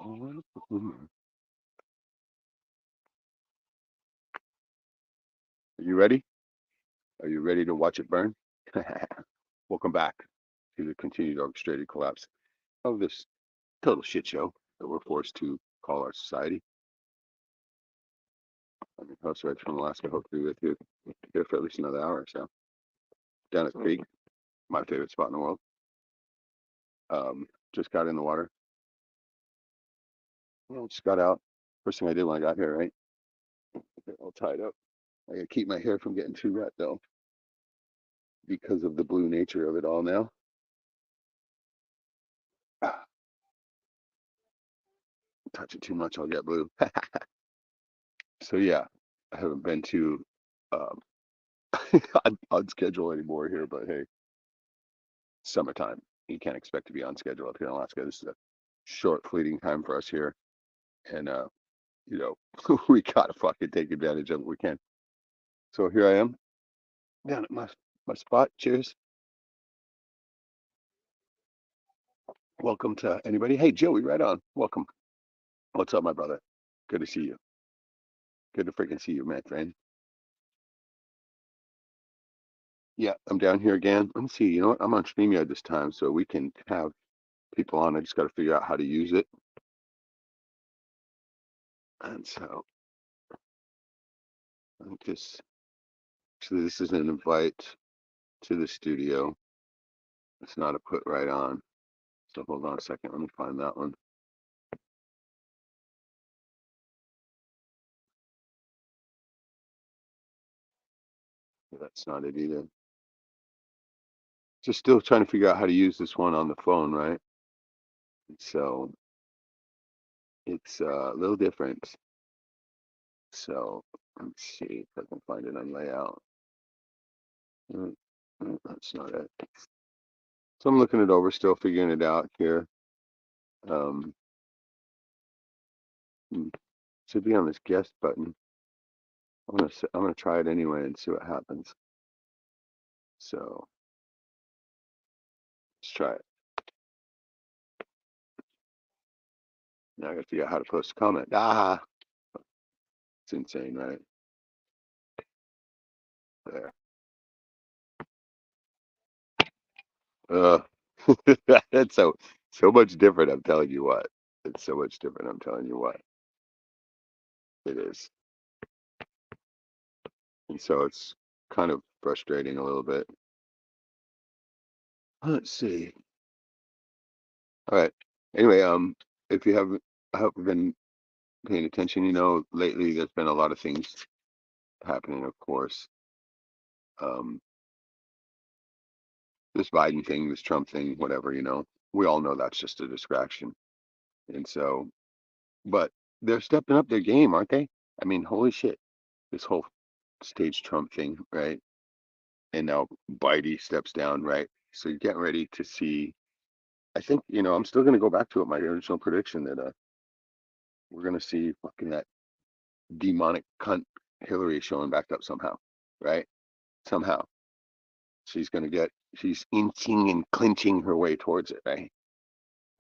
Are you ready? Are you ready to watch it burn? Welcome back to the continued orchestrated collapse of this total shit show that we're forced to call our society. I'm your host, Reg from Alaska. Hope to be with you here for at least another hour or so. Down at the creek, my favorite spot in the world. Just got in the water. Well, just got out. First thing I did when I got here, right? Get all tied up. I gotta keep my hair from getting too wet though, because of the blue nature of it all now. Touch it too much, I'll get blue. So yeah, I haven't been to um, on schedule anymore here, but hey, summertime. You can't expect to be on schedule up here in Alaska. This is a short, fleeting time for us here, and you know, we gotta fucking take advantage of it. We can. So here I am down at my spot. Cheers. Welcome to anybody. Hey, Joey, right on. Welcome. What's up, my brother? Good to see you. Good to freaking see you, my friend. Yeah, I'm down here again. Let me see. You know what? I'm on StreamYard this time, so we can have people on. I just got to figure out how to use it. And so I just, actually, this is an invite to the studio. It's not a put right on. So hold on a second. Let me find that one. That's not it either. Just still trying to figure out how to use this one on the phone, right? So it's a little different. So let's see if I can find it on layout. That's not it. So I'm looking it over, still figuring it out here. Um, should be on this guest button. I'm gonna try it anyway and see what happens. So let's try it. Now I gotta figure out how to post a comment. Ah, it's insane, right? There. Uh, that's so much different. I'm telling you what. It's so much different. I'm telling you what. It is. And so it's kind of frustrating a little bit. Let's see. All right. Anyway, if you haven't, I hope you've been paying attention. You know, lately there's been a lot of things happening, of course. Um, this Biden thing, this Trump thing, whatever, you know, we all know that's just a distraction. And so, but they're stepping up their game, aren't they? I mean, holy shit, this whole stage Trump thing, right? And now Biden steps down, right? So you're getting ready to see. I think, you know, I'm still going to go back to it, my original prediction that we're going to see fucking that demonic cunt Hillary showing back up somehow, right? Somehow. She's inching and clinching her way towards it, right?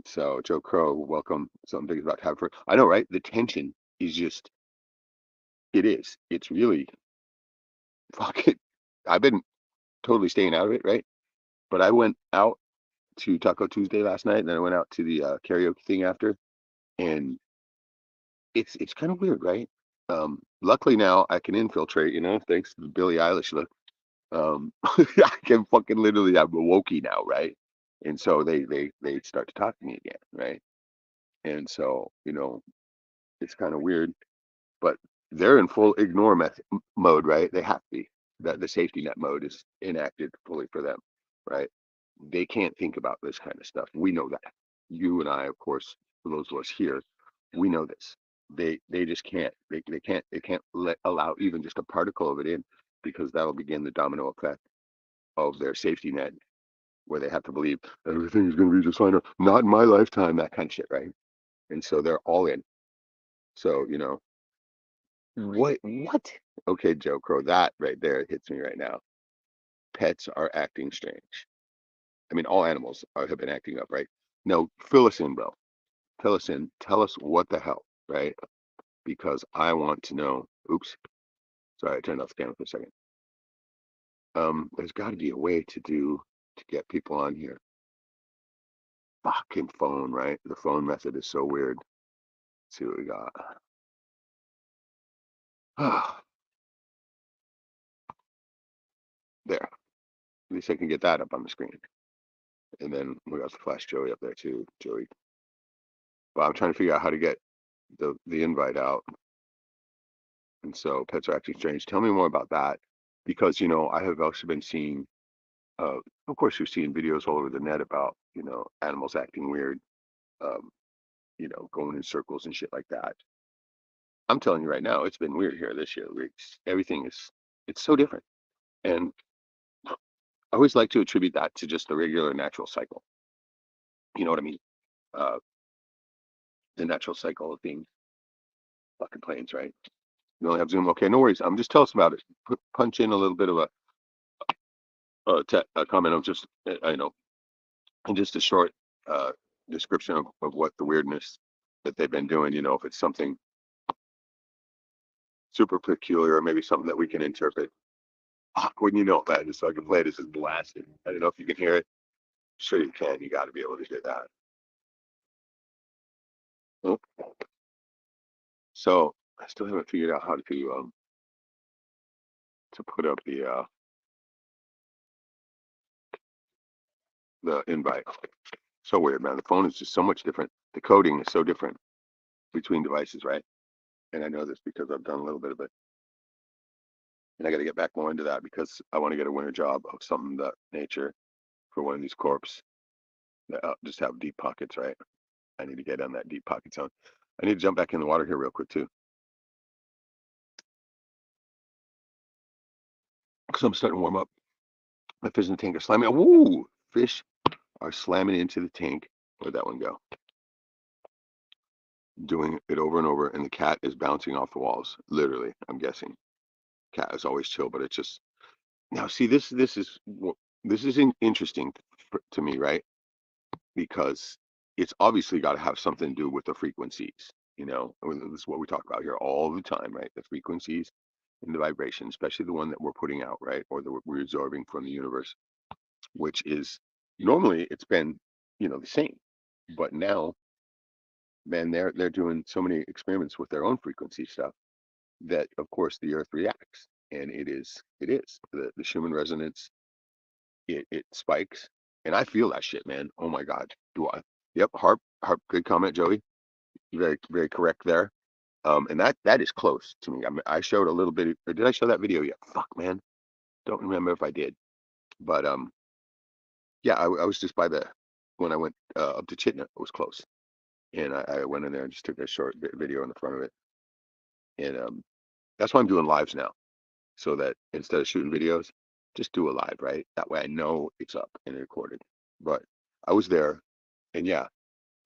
So Joe Crow, welcome. Something big is about to happen for. I know, right? The tension is just. It is. It's really fucking. I've been totally staying out of it, right? But I went out to Taco Tuesday last night, and then I went out to the karaoke thing after, and it's kind of weird, right? Luckily now I can infiltrate, you know, thanks to the Billie Eilish look. I can fucking literally, I'm wokey now, right? And so they start to talk to me again, right? And so, you know, it's kind of weird, but they're in full ignore mode, right? They have to be. That the safety net mode is enacted fully for them, right? They can't think about this kind of stuff. We know that. You and I, of course, for those of us here, we know this. They just can't. They can't allow even just a particle of it in, because that'll begin the domino effect of their safety net, where they have to believe that everything is going to be just fine. Not in my lifetime, that kind of shit, right? And so they're all in. So, you know, what? Okay, Joe Crow, that right there hits me right now. Pets are acting strange. I mean, all animals have been acting up, right? No, fill us in, bro. fill us in. Tell us what the hell, right? Because I want to know. Oops, sorry, I turned off the camera for a second. There's got to be a way to get people on here. Fucking phone, right? The phone method is so weird. Let's see what we got. There. At least I can get that up on the screen. And then we got the Flash Joey up there too, Joey. But I'm trying to figure out how to get the invite out. And so pets are acting strange. Tell me more about that, because I have also been seeing, of course, you're seeing videos all over the net about animals acting weird, um, going in circles and shit like that. I'm telling you right now, it's been weird here this year. Everything it's so different, and I always like to attribute that to just the regular natural cycle. You know what I mean? Uh, the natural cycle of being fucking planes, right? You only have Zoom. Okay, no worries. Just tell us about it. Punch in a little bit of a comment of just and just a short uh, description of what the weirdness that they've been doing. If it's something super peculiar or maybe something that we can interpret. Wouldn't you know, man? Just so I can play this is blasted. I don't know if you can hear it. Sure you can. You got to be able to hear that. Oh. So I still haven't figured out how to put up the invite. So weird, man. The phone is just so much different. The coding is so different between devices, right? And I know this because I've done a little bit of it. And I got to get back more into that because I want to get a winter job of something that nature for one of these corps that just have deep pockets, right? I need to get on that deep pocket zone. I need to jump back in the water here real quick too, because I'm starting to warm up. My fish in the tank are slamming. Woo! Fish are slamming into the tank. Where'd that one go? Doing it over and over, and the cat is bouncing off the walls. Literally, I'm guessing. Cat is always chill, but it's just now. See, this is interesting to me, right? Because it's obviously got to have something to do with the frequencies. This is what we talk about here all the time, right? The frequencies and the vibration, especially the one that we're putting out, right? Or that we're absorbing from the universe, which is normally it's been, the same. But now, man, they're doing so many experiments with their own frequency stuff that of course the earth reacts. And it is the Schumann resonance, it spikes. And I feel that shit, man. Oh my God. Do I? Yep, harp, good comment, Joey. Very, very correct there. And that is close to me. I showed a little bit, or did I show that video yet? Fuck, man. Don't remember if I did. But yeah, I was just by when I went up to Chitna, it was close. And I went in there and just took a short video in the front of it. And that's why I'm doing lives now. So that instead of shooting videos, just do a live, right? That way I know it's up and recorded. But I was there, and yeah,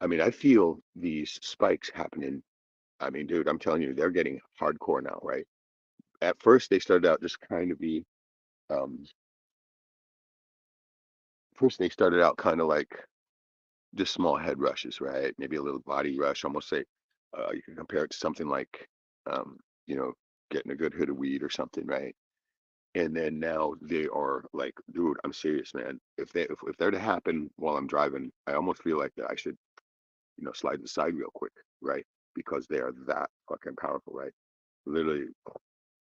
I mean, I feel these spikes happening. I mean, dude, I'm telling you, they're getting hardcore now, right? At first, they started out just kind of um, first they started out kind of like just small head rushes, right? Maybe a little body rush, almost say, you can compare it to something like, um, you know, getting a good hit of weed or something, right? And then now they are like, dude, I'm serious, man. If they're to happen while I'm driving, I almost feel like that I should, slide to the side real quick, right? Because they are that fucking powerful, right? Literally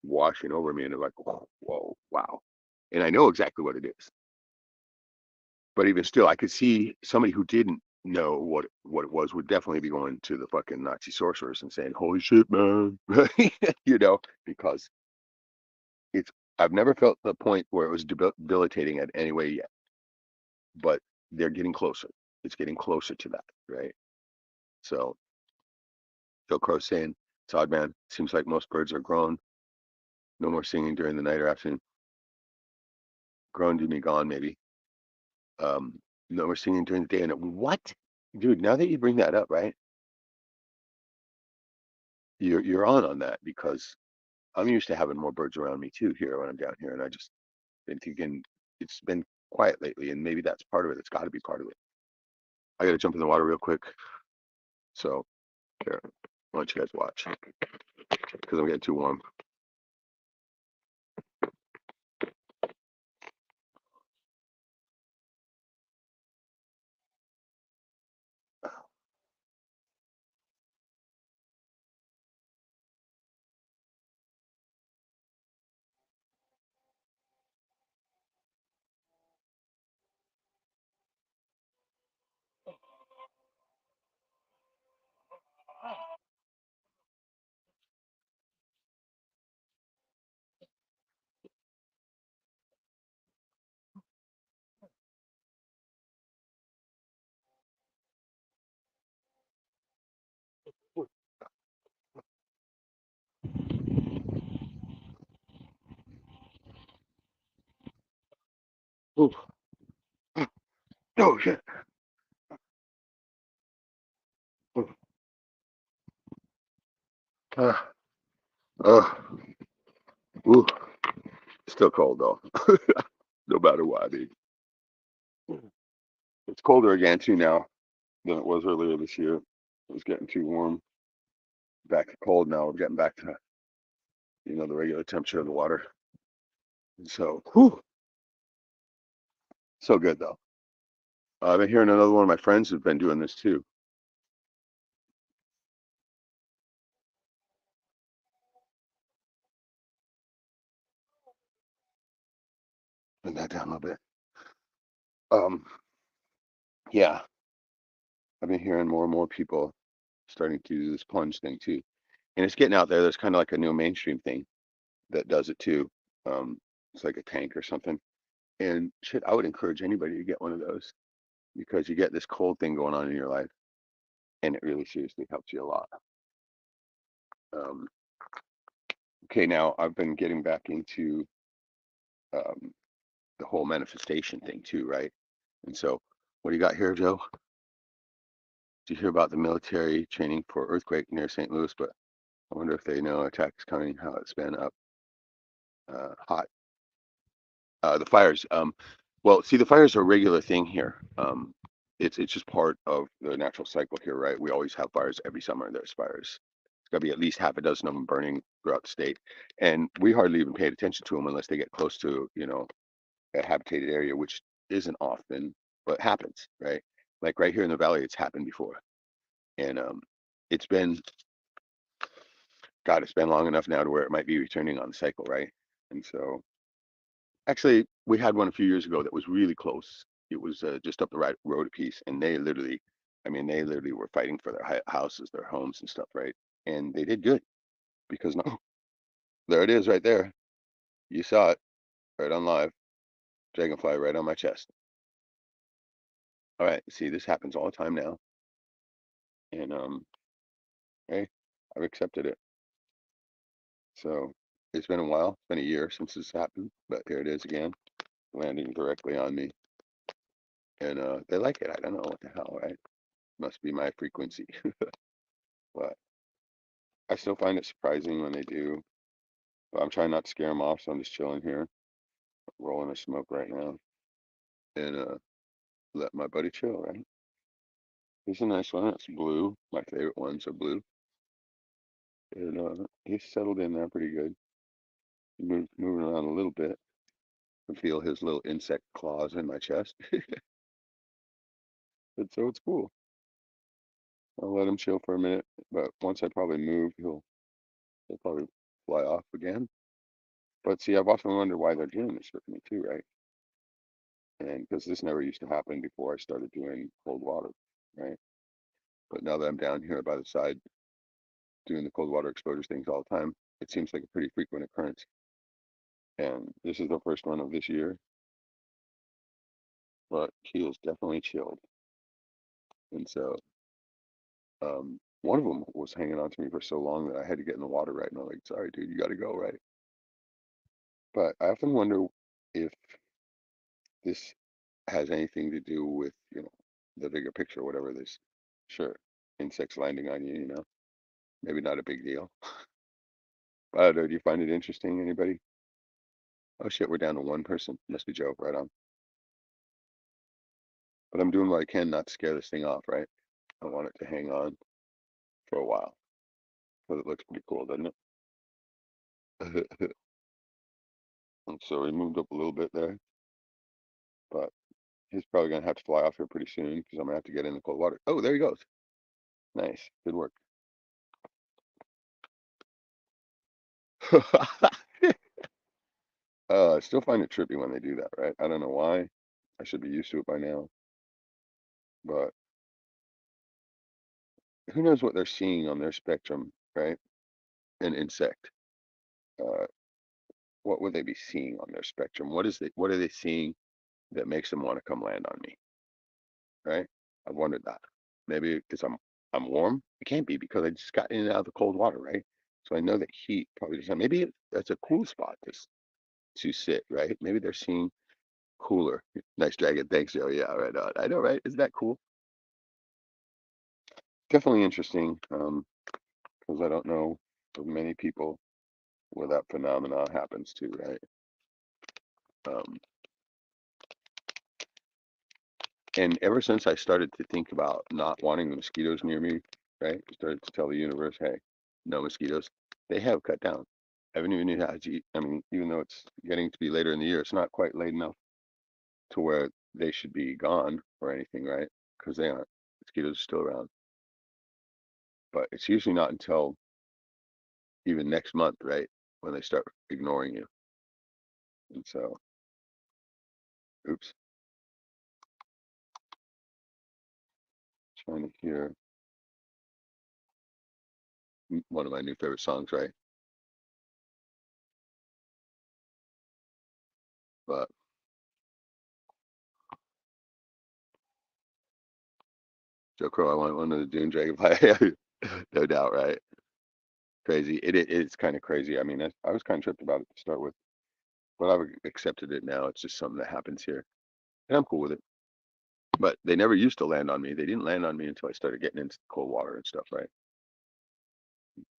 washing over me, and they're like, whoa, whoa, wow. And I know exactly what it is. But even still, I could see somebody who didn't know what it was would definitely be going to the fucking Nazi sorcerers and saying, "Holy shit, man!" Because it's I've never felt the point where it was debilitating at any way yet, but they're getting closer. It's getting closer to that, right? So Phil Crow saying, "It's odd, man. Seems like most birds are grown. No more singing during the night or afternoon. Grown to me gone, maybe. Um, no more singing during the day. And what, dude? Now that you bring that up, right? You're on that because I'm used to having more birds around me too here when I'm down here, and I just been thinking it's been quiet lately, and maybe that's part of it. It's got to be part of it. I got to jump in the water real quick. So here, why don't you guys watch? Because I'm getting too warm. Ooh. Oh shit. Uh, uh, ooh. Still cold though. No matter what. I mean, it's colder again too now than it was earlier this year. It was getting too warm. Back to cold now. We're getting back to the regular temperature of the water. And so, whew, so good though. I've been hearing another one of my friends who's been doing this too. Bring that down a little bit. Um, yeah, I've been hearing more and more people starting to do this plunge thing too, and it's getting out there. There's kind of like a new mainstream thing that does it too. It's like a tank or something. And shit, I would encourage anybody to get one of those because you get this cold thing going on in your life, and it really seriously helps you a lot. Um, okay, now I've been getting back into um, the whole manifestation thing too, right? And so, what do you got here, Joe? Did you hear about the military training for earthquake near St. Louis? But I wonder if they know attacks coming, how it's been up hot. The fires. Well, see, the fires are a regular thing here. It's just part of the natural cycle here, right? We always have fires every summer. There's fires. It's got to be at least half a dozen of them burning throughout the state, and we hardly even pay attention to them unless they get close to a habitated area, which isn't often, but happens, right? Like right here in the valley, it's happened before, and it's been God, it's been long enough now to where it might be returning on the cycle, right? And so, actually, we had one a few years ago that was really close. It was just up the right road a piece, and they literally were fighting for their houses, their homes, and stuff, right? And they did good because no, there it is, right there. You saw it right on live. Dragonfly right on my chest. All right, see, this happens all the time now, and hey, I've accepted it. So it's been a while. It's been a year since this happened, but here it is again, landing directly on me. And they like it. I don't know what the hell, right? Must be my frequency. But I still find it surprising when they do. But I'm trying not to scare them off, so I'm just chilling here, rolling a smoke right now, and let my buddy chill, right? He's a nice one. It's blue. My favorite ones are blue. And he's settled in there pretty good. Moving around a little bit. I feel his little insect claws in my chest. And so it's cool. I'll let him chill for a minute, but once I probably move, he'll probably fly off again. But see, I've often wondered why they're doing this with me too, right? And because this never used to happen before I started doing cold water, right? But now that I'm down here by the side doing the cold water exposure things all the time, it seems like a pretty frequent occurrence. And this is the first one of this year, but he is definitely chilled. And so one of them was hanging on to me for so long that I had to get in the water, right? And I'm like, sorry, dude, you got to go, right? But I often wonder if this has anything to do with, the bigger picture, whatever this, sure, insects landing on you, maybe not a big deal. I don't know, do you find it interesting, anybody? Oh shit, we're down to one person. Must be Joe, right on. But I'm doing what I can not to scare this thing off, right? I want it to hang on. for a while because it looks pretty cool, doesn't it? And so he moved up a little bit there, but he's probably gonna have to fly off here pretty soon because I'm gonna have to get in the cold water. Oh, there he goes. Nice, good work. I still find it trippy when they do that, right? I don't know why. I should be used to it by now, but who knows what they're seeing on their spectrum, right? An insect. Uh, what would they be seeing on their spectrum? What are they seeing that makes them want to come land on me, right? I've wondered that. Maybe because I'm warm. It can't be because I just got in and out of the cold water, right? So I know that heat probably doesn't. Maybe that's a cool spot to sit, right? Maybe they're seeing cooler. Nice dragon. Thanks, Joe. Yeah, right on. I know, right? Isn't that cool? Definitely interesting. Because I don't know of many people where that phenomena happens to, right? Um, and ever since I started to think about not wanting the mosquitoes near me, right? Started to tell the universe, hey, no mosquitoes. They have cut down. I haven't even had to eat. I mean, even though it's getting to be later in the year, it's not quite late enough to where they should be gone or anything, right? Because they aren't. Mosquitoes are still around. But it's usually not until even next month, right? When they start ignoring you. And so, oops, trying to hear one of my new favorite songs, right? But Joe Crow, I want one of the Dune Dragonfly. No doubt, right? Crazy. It's kind of crazy. I mean, I was kind of tripped about it to start with, but I've accepted it now. It's just something that happens here, and I'm cool with it. But they never used to land on me. They didn't land on me until I started getting into cold water and stuff, right?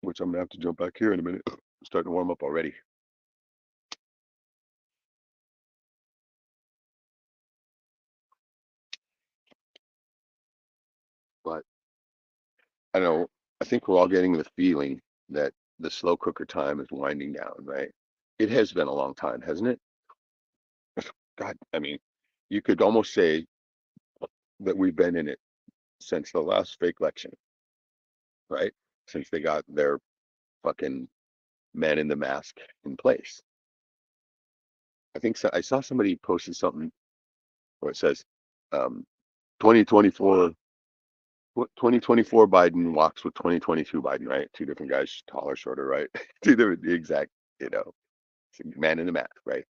Which I'm gonna have to jump back here in a minute. I'm starting to warm up already. But I don't know. I think we're all getting the feeling that the slow cooker time is winding down, right? It has been a long time, hasn't it? God, I mean, you could almost say that we've been in it since the last fake election, right? Since they got their fucking man in the mask in place. I think so. I saw somebody posted something where it says, um, 2024, 2024 Biden walks with 2022 Biden, right? Two different guys, taller, shorter, right? Two different, the exact, you know, man in the mask, right?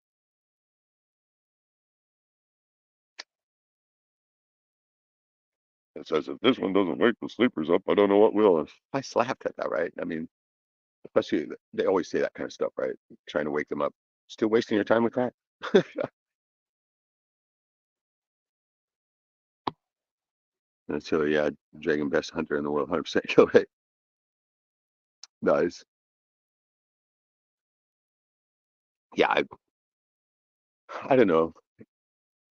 It says if this one doesn't wake the sleepers up, I don't know what will. I slapped at that, right? I mean, especially they always say that kind of stuff, right? Trying to wake them up. Still wasting your time with that? And so yeah, dragon best hunter in the world, 100% kill rate. Nice. Yeah, I don't know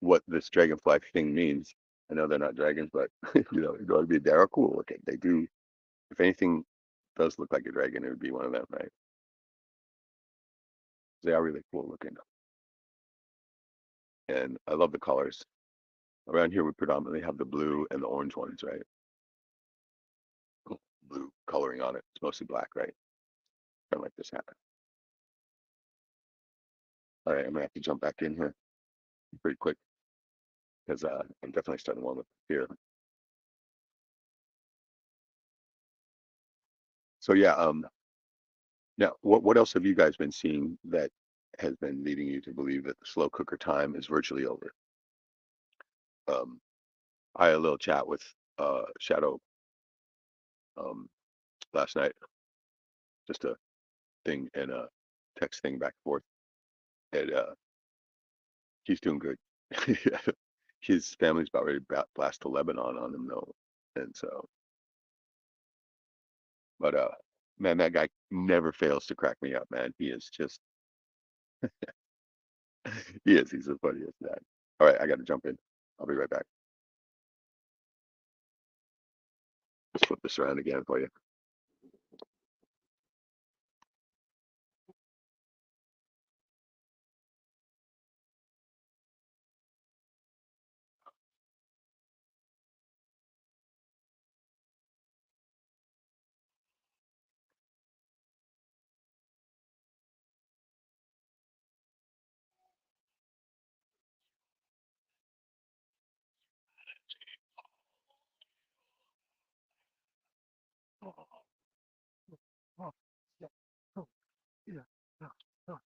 what this dragonfly thing means. I know they're not dragons, but you know, they ought to be they're cool looking. They do. If anything does look like a dragon, it would be one of them, right? They are really cool looking, and I love the colors. Around here, we predominantly have the blue and the orange ones, right? Blue coloring on it. It's mostly black, right? Kind of like this hat. All right, I'm gonna have to jump back in here pretty quick because I'm definitely starting to warm up here. So yeah, now what else have you guys been seeing that has been leading you to believe that the slow cooker time is virtually over? Um, I had a little chat with Shadow um last night, just a thing and a text thing back and forth, and he's doing good. His family's about ready to blast to Lebanon on him though, and so, but man, that guy never fails to crack me up, man. He is just he is. He's the funniest guy. All right, I got to jump in. I'll be right back. Just flip this around again for you. Oh, oh, yeah, oh, yeah, oh, oh,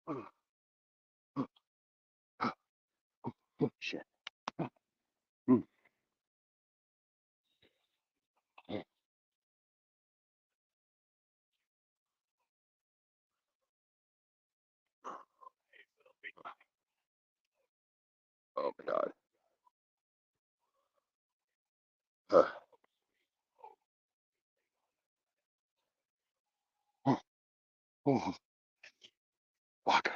oh, oh, oh, oh, shit. Oh, mm, oh, oh my God. Uh, oh, oh, fuck.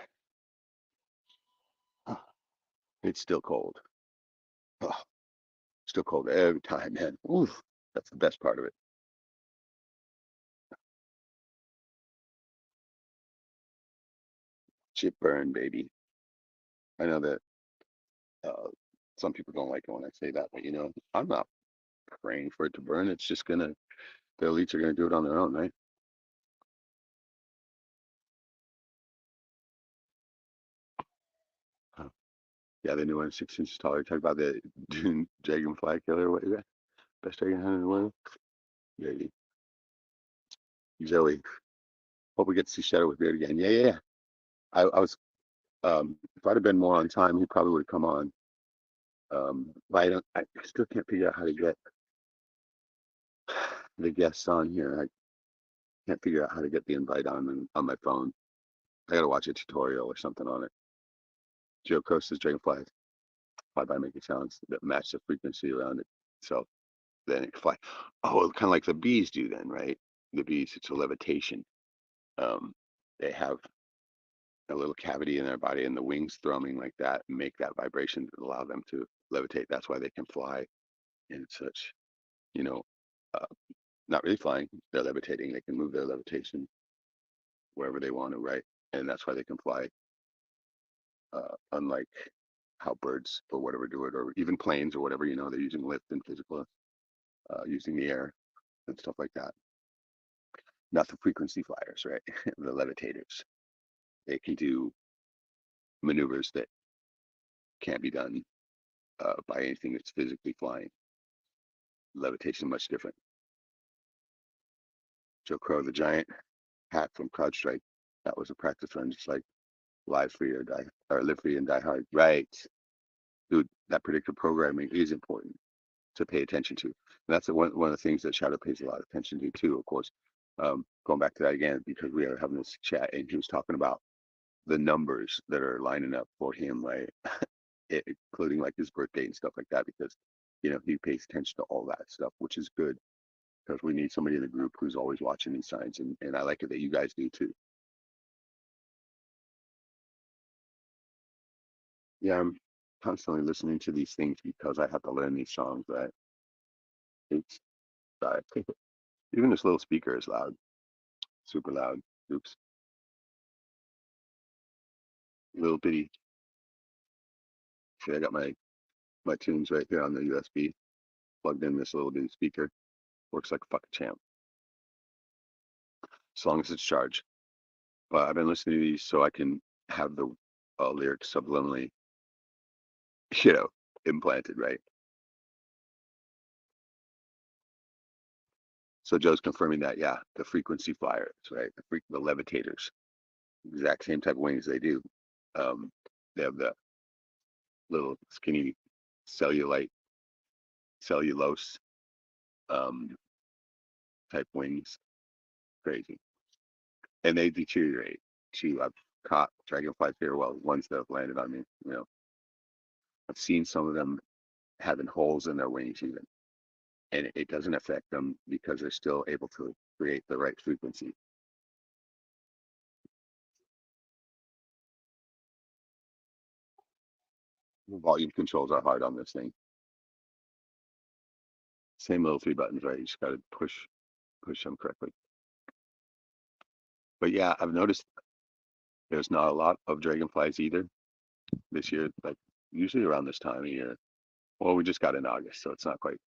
Oh, it's still cold. Oh, still cold every time, man. Oof, that's the best part of it. Chip burn, baby. I know that uh, some people don't like it when I say that, but I'm not praying for it to burn. It's just gonna, the elites are gonna do it on their own, right? Huh. Yeah, the new one, 6 inches taller. Talk about the Dune dragonfly killer. What is that? Best dragon hunter in the world? Yeah, Joey. Hope we get to see Shadow with Beard again. Yeah, yeah, yeah. I was, if I'd have been more on time, he probably would have come on. But I still can't figure out how to get the guests on here. I can't figure out how to get the invite on my phone. I gotta watch a tutorial or something on it. Joe Costa's Dragonfly fly by making sounds that match the frequency around it. So then it fly. Oh, kind of like the bees do then, right? The bees, it's a levitation. Um, they have a little cavity in their body and the wings thrumming like that and make that vibration that allow them to levitate. That's why they can fly in such, you know, uh, not really flying. They're levitating. They can move their levitation wherever they want to, right? And that's why they can fly, unlike how birds or whatever do it, or even planes or whatever, they're using lift and physical, using the air and stuff like that. Not the frequency flyers, right? The levitators. They can do maneuvers that can't be done by anything that's physically flying. Levitation much different. Joe Crow, the giant hat from CrowdStrike, that was a practice run, just like Live Free or Die or Live Free and Die Hard. Right, dude. That predictive programming is important to pay attention to. And that's one of the things that Shadow pays a lot of attention to too. Of course, going back to that again because we are having this chat and he was talking about the numbers that are lining up for him, like including like his birthday and stuff like that, because he pays attention to all that stuff, which is good because we need somebody in the group who's always watching these signs, and I like it that you guys do too. Yeah, I'm constantly listening to these things because I have to learn these songs. Right? It's uh, even this little speaker is loud, super loud. Oops, little bitty. See, I got my tunes right here on the USB plugged in this little bitty speaker. Works like a fucking champ, as long as it's charged. But I've been listening to these so I can have the lyrics subliminally, you know, implanted, right? So Joe's confirming that, yeah, the frequency flyers, right? The levitators, exact same type of wings they do. Um, they have the little skinny cellulite, cellulose um, type wings, crazy, and they deteriorate too. I've caught dragonflies here, well, ones that have landed on me. I've seen some of them having holes in their wings even, and it doesn't affect them because they're still able to create the right frequency. The volume controls are hard on this thing. Same little three buttons, right? You just got to push them correctly. But yeah, I've noticed. There's not a lot of dragonflies either this year, like usually around this time of year. Well, we just got in August, so it's not quite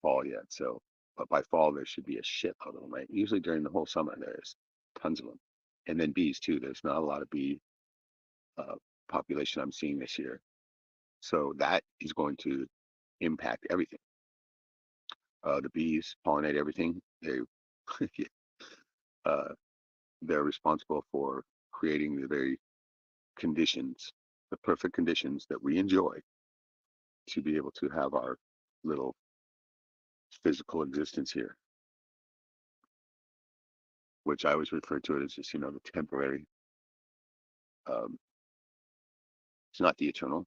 fall yet. So, but by fall there should be a shit load of them, right? Usually during the whole summer there's tons of them, and then bees too. There's not a lot of bee uh, population I'm seeing this year, so that is going to impact everything. The bees pollinate everything. Uh, they're responsible for creating the very conditions, the perfect conditions that we enjoy to be able to have our little physical existence here, which I always refer to it as just, the temporary. Um, it's not the eternal.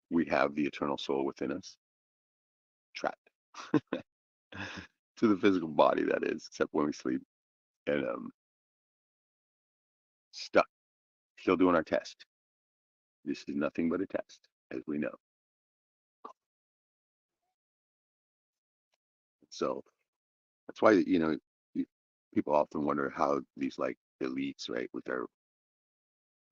We have the eternal soul within us, trapped to the physical body, that is, except when we sleep, and stuck, still doing our test. This is nothing but a test, as we know. So that's why, people often wonder how these like elites, right, with their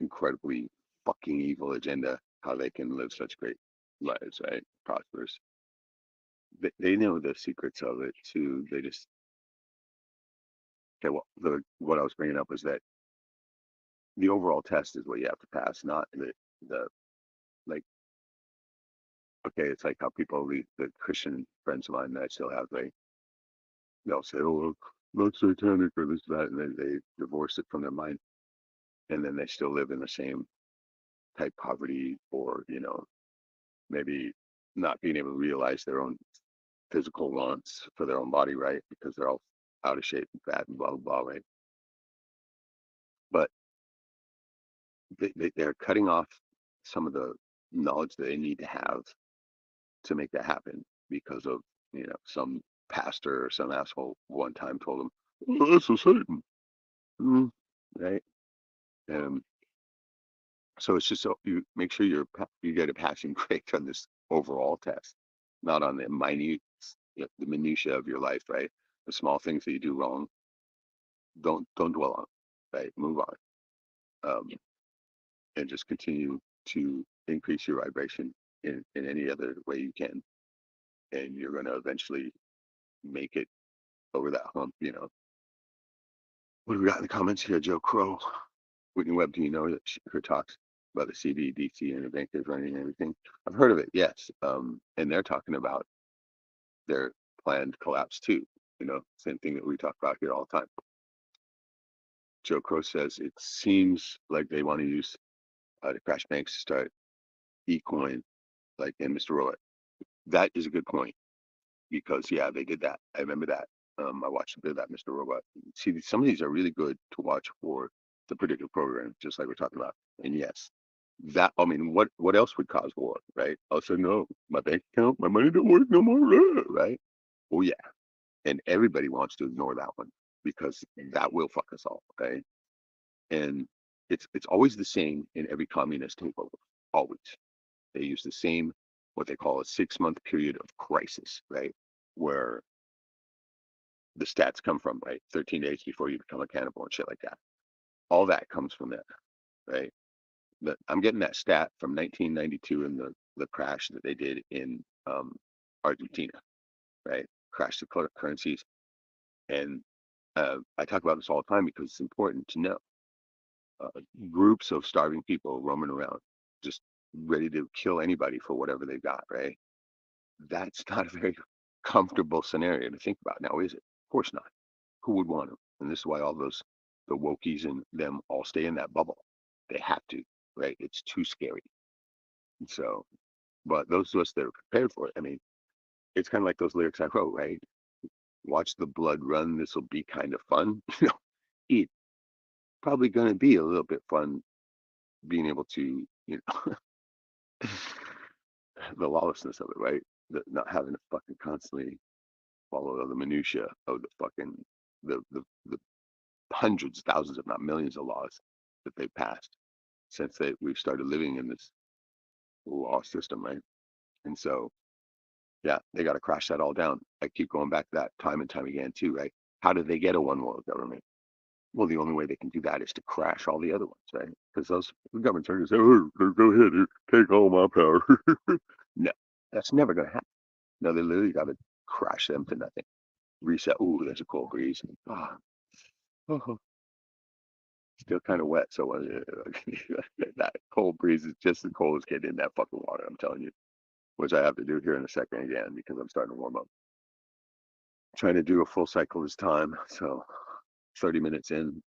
incredibly fucking evil agenda, how they can live such great lives, right? Prosperous. They know the secrets of it too. They just, okay, well, what I was bringing up was that the overall test is what you have to pass, not the like, okay, it's like how people, the Christian friends of mine that I still have, they'll say, oh, that's satanic or this, that, and then they divorce it from their mind, and then they still live in the same type poverty, or, maybe not being able to realize their own physical wants for their own body, right? Because they're all out of shape and fat and blah, blah, blah, right? But they're cutting off some of the knowledge that they need to have to make that happen because of, some pastor or some asshole one time told them, oh, that's a Satan, right? Um, so it's just, so you make sure you get a passing grade on this overall test, not on the the minutia of your life, right? The small things that you do wrong, don't dwell on, right? Move on, and just continue to increase your vibration in any other way you can, and you're going to eventually make it over that hump. What do we got in the comments here? Joe Crow, Whitney Webb. Do you know that her talks about the CBDC and the bankers running and everything? I've heard of it, yes. And they're talking about their planned collapse too. Same thing that we talk about here all the time. Joe Crow says it seems like they want to use the crash banks to start eCoin, like in Mr. Robot. That is a good point because yeah, they did that. I remember that. I watched a bit of that Mr. Robot. See, some of these are really good to watch for the predictive program, just like we're talking about. And yes, that, I mean, what else would cause war, right? I'll say no, my bank account, my money don't work no more, right? Oh yeah, and everybody wants to ignore that one because that will fuck us all, right? And it's always the same in every communist takeover. Always, they use the same, what they call a 6-month period of crisis, right? Where the stats come from, right? 13 days before you become a cannibal and shit like that. All that comes from that, right? I'm getting that stat from 1992 and the crash that they did in Argentina, right? Crash the currencies. And I talk about this all the time because it's important to know. Groups of starving people roaming around, just ready to kill anybody for whatever they've got, right? That's not a very comfortable scenario to think about now, is it? Of course not. Who would want to? And this is why all the wokies and them all stay in that bubble. They have to, right? It's too scary. And so, but those of us that are prepared for it, I mean, it's kind of like those lyrics I wrote, right? Watch the blood run. This will be kind of fun. It's probably going to be a little bit fun being able to, the lawlessness of it, right? Not having to fucking constantly follow the minutia of the fucking the hundreds, thousands, if not millions of laws that they've passed since we've started living in this law system, right? And so, yeah, they got to crash that all down. I keep going back to that time and time again too, right? How did they get a one world government? Well, the only way they can do that is to crash all the other ones, right? Because the government's are going to say, "Oh, go ahead, take all my power." No, that's never going to happen. No, they literally got to crash them to nothing. Reset. Ooh, there's a cold breeze. Ah, oh, still kind of wet, so that cold breeze is just as cold as getting in that fucking water. I'm telling you, which I have to do here in a second again because I'm starting to warm up. Trying to do a full cycle this time, so 30 minutes in.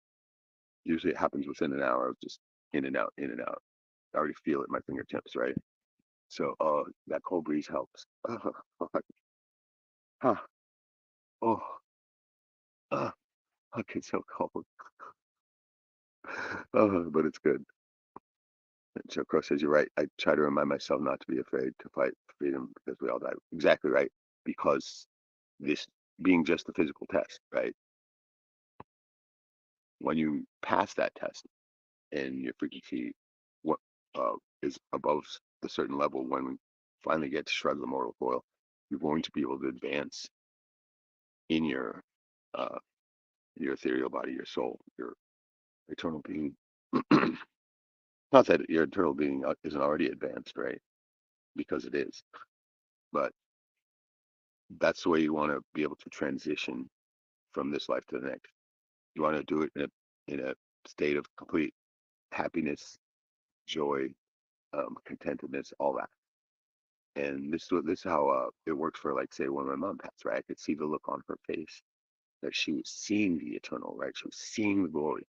Usually it happens within an hour of just in and out, in and out. I already feel it in my fingertips, right? So, that cold breeze helps. Huh. Oh, uh, it's so cold. But it's good. And so, Crow says, you're right. I try to remind myself not to be afraid to fight for freedom because we all die. Exactly right. Because this being just a physical test, right? When you pass that test and your frequency what is above a certain level, when we finally get to shrug the mortal coil, you're going to be able to advance in uh, your ethereal body, your soul, your eternal being. Not that your eternal being isn't already advanced, right? Because it is, but that's the way you want to be able to transition from this life to the next. You want to do it in a state of complete happiness, joy, contentedness, all that. And this is how it worked for, like, say, when my mom passed, right? I could see the look on her face that she was seeing the eternal, right? She was seeing the glory.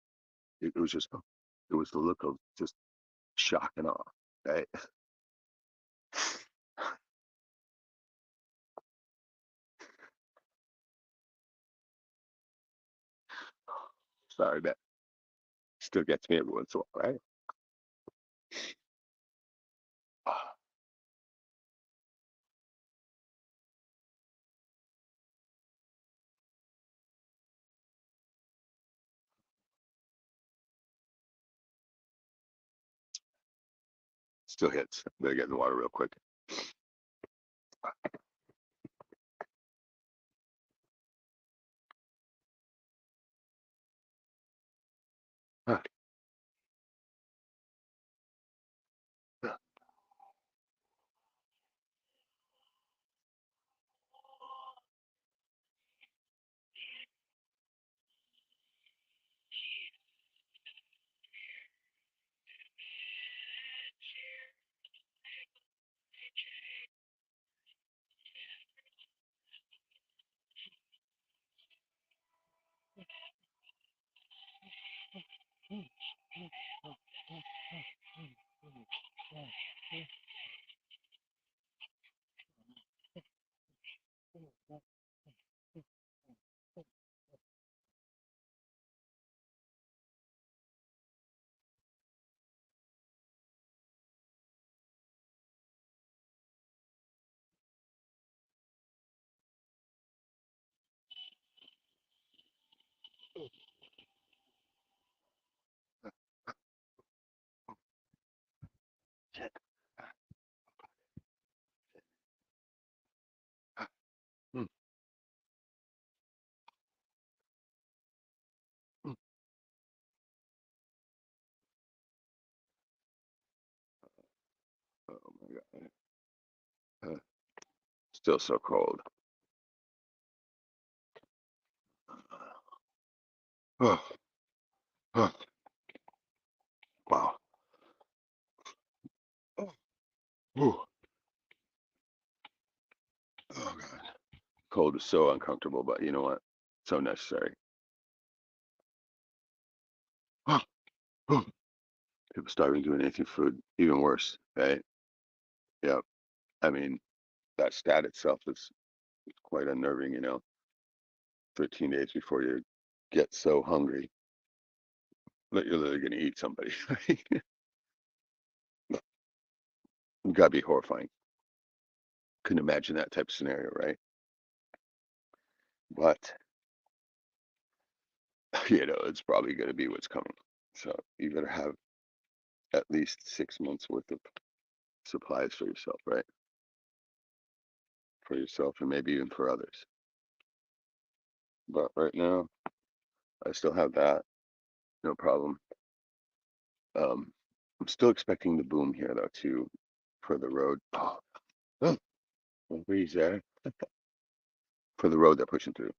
It was just, it was the look of just shock and awe, right? Sorry, that still gets me every once in a while, right? Still hits. Better get in the water real quick. Shit. Mm, mm. Oh my God. Still so cold. Oh, oh, wow. Oh, oh, oh God. Cold is so uncomfortable, but you know what? So necessary. Oh, oh. People starving doing anything for food, even worse, right? Yeah. I mean, that stat itself is quite unnerving, 13 days before you get so hungry that you're literally going to eat somebody. Gotta be horrifying. Couldn't imagine that type of scenario, right? But, it's probably going to be what's coming. So you better have at least 6 months worth of supplies for yourself, right? For yourself and maybe even for others. But right now, I still have that. no problem. Um, I'm still expecting the boom here though too for the road. Oh, oh, no breeze there for the road they're pushing through,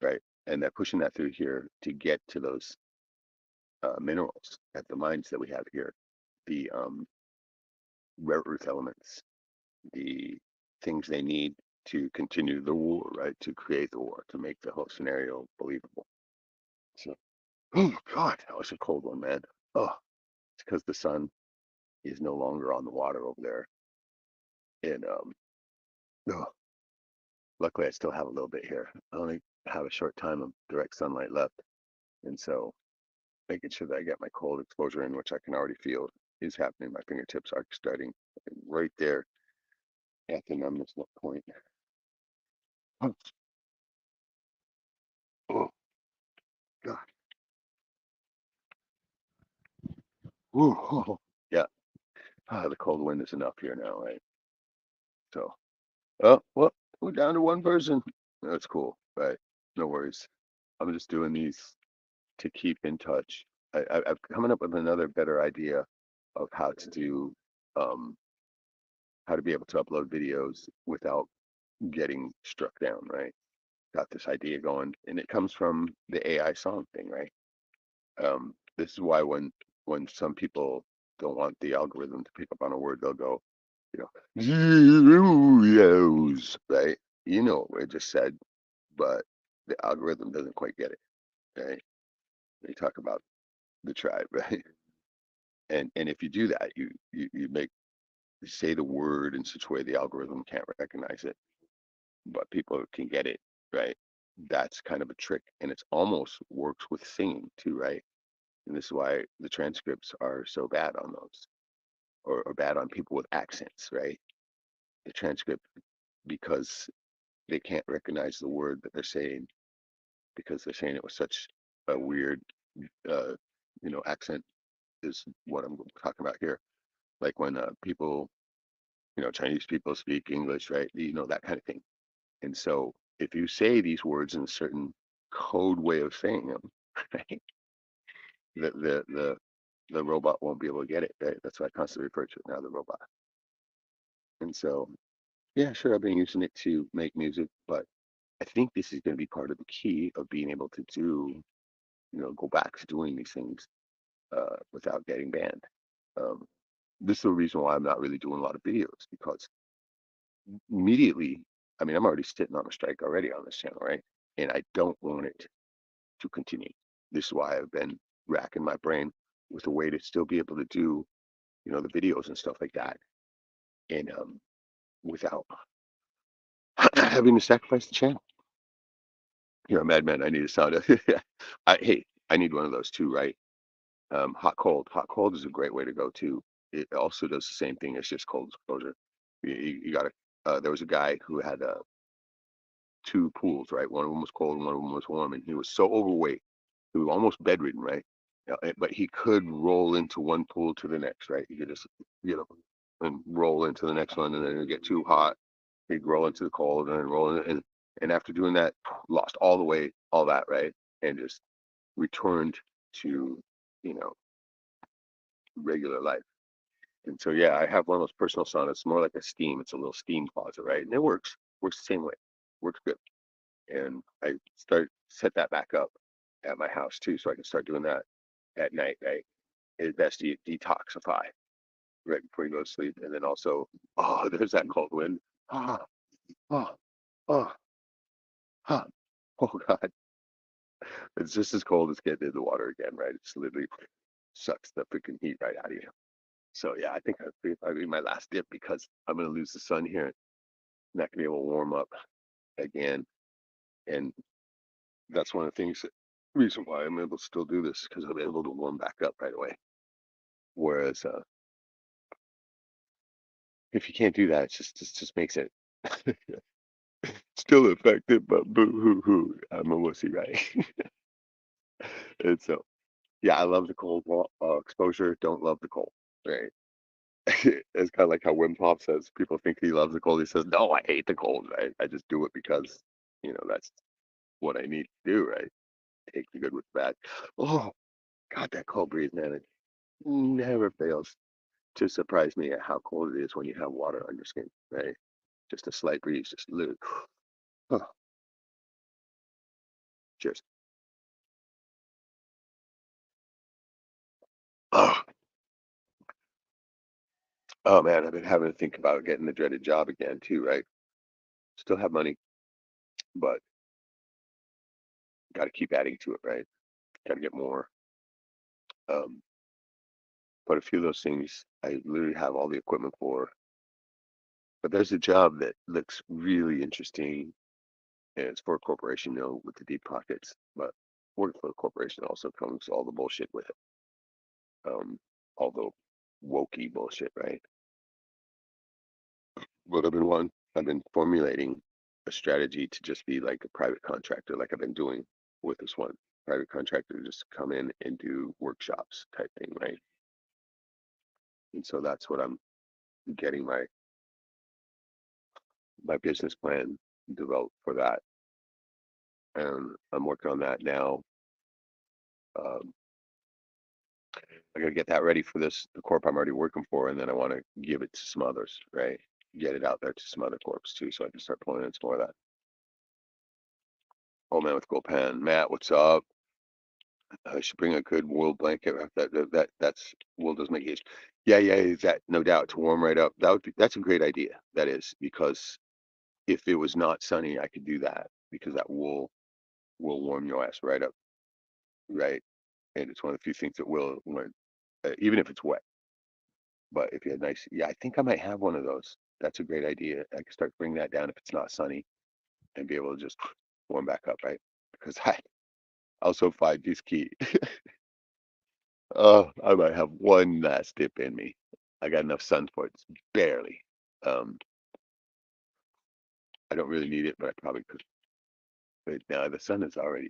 right? And they're pushing that through here to get to those minerals at the mines that we have here, the rare earth elements, the things they need to continue the war, right? To create the war, to make the whole scenario believable. So, oh God, that was a cold one, man. Oh, it's because the sun is no longer on the water over there, and oh, luckily I still have a little bit here. I only have a short time of direct sunlight left, and so making sure that I get my cold exposure in, which I can already feel is happening. My fingertips are starting right there at the numbness point. Oh, oh God. Ooh, oh, yeah. The cold wind is enough here now, right? So, oh, well, we're down to one person. That's cool, right? No worries. I'm just doing these to keep in touch. I've coming up with another better idea of how to do, um, how to be able to upload videos without getting struck down, right? Got this idea going, and it comes from the AI song thing, right? This is why when some people don't want the algorithm to pick up on a word, they'll go, you know, zeros, right? You know what I just said, but the algorithm doesn't quite get it, right? They talk about the tribe, right? And if you do that, you make you say the word in such a way the algorithm can't recognize it, but people can get it, right? That's kind of a trick, and it's almost works with singing too, right? And this is why the transcripts are so bad on those, or bad on people with accents, right? The transcript, because they can't recognize the word that they're saying, because they're saying it with such a weird, uh, accent is what I'm talking about here. Like when people, Chinese people speak English, right? That kind of thing. And so if you say these words in a certain code way of saying them, right, the robot won't be able to get it, right? That's why I constantly refer to it now, the robot. And so, yeah, sure, I've been using it to make music, but I think this is going to be part of the key of being able to do, go back to doing these things without getting banned. Um, this is the reason why I'm not really doing a lot of videos because immediately, I mean, I'm already sitting on a strike already on this channel, right? And I don't want it to continue. This is why I've been racking my brain with a way to still be able to do, the videos and stuff like that, and without having to sacrifice the channel. You're a madman. I need a sound. Hey, I need one of those too, right? Hot cold. Hot cold is a great way to go too. It also does the same thing. It's just cold exposure. You got to. There was a guy who had two pools, right? One of them was cold and one of them was warm, and he was so overweight, he was almost bedridden, right? But he could roll into one pool to the next, right? He could just, and roll into the next one, and then it'd get too hot. He'd roll into the cold and then roll in, and after doing that, lost all the weight, all that, right? And just returned to, you know, regular life. And so, yeah, I have one of those personal saunas. It's more like a steam. It's a little steam closet, right? And it works the same way. Works good. And I set that back up at my house too, so I can start doing that at night, right? It's best to detoxify right before you go to sleep. And then also, oh, there's that cold wind. Ah, oh, oh, ah. Oh God. It's just as cold as getting in the water again, right? It's literally sucks the freaking heat right out of you. So yeah, I think I'll be my last dip because I'm gonna lose the sun here. I'm not gonna be able to warm up again. And that's one of the things that reason why I'm able to still do this because I'm able to warm back up right away. Whereas if you can't do that, it just makes it still effective, but boo hoo hoo. I'm a wussy, right? And so yeah, I love the cold exposure. Don't love the cold, right? It's kind of like how Wim Hof says people think he loves the cold. He says, "No, I hate the cold. Right? I just do it because that's what I need to do. Right? Take the good with the bad." Oh God, that cold breeze, man, it never fails to surprise me at how cold it is when you have water on your skin, right? Just a slight breeze, just literally. Oh, cheers. Oh, oh man, I've been having to think about getting the dreaded job again too, right? Still have money, but got to keep adding to it, right? Got to get more. Um, but a few of those things I literally have all the equipment for. But there's a job that looks really interesting, and it's for a corporation, with the deep pockets. But working for a corporation also comes all the bullshit with it. All the wokey bullshit, right? What I've been formulating a strategy to just be like a private contractor, like I've been doing with this one private contractor, to just come in and do workshops type thing, right? And so that's what I'm getting my business plan developed for that, and I'm working on that now. Um, I got to get that ready for the corp I'm already working for, and then I want to give it to some others, right? Get it out there to some other corps too, so I can start pulling in some more of that. Oh man, with Gold Pen, Matt, what's up? I should bring a good wool blanket. That's wool does make it. Yeah, yeah, is that no doubt to warm right up. That's a great idea. That is, because if it was not sunny, I could do that because that wool will warm your ass right up, right? And it's one of the few things that will, when, even if it's wet. But if you had nice, yeah, I think I might have one of those. That's a great idea. I could start bringing that down if it's not sunny and be able to just warm back up, right? Because I also find this key. Oh, I might have one last dip in me. I got enough sun for it, barely. Um, I don't really need it, but I probably could. But now the sun is already,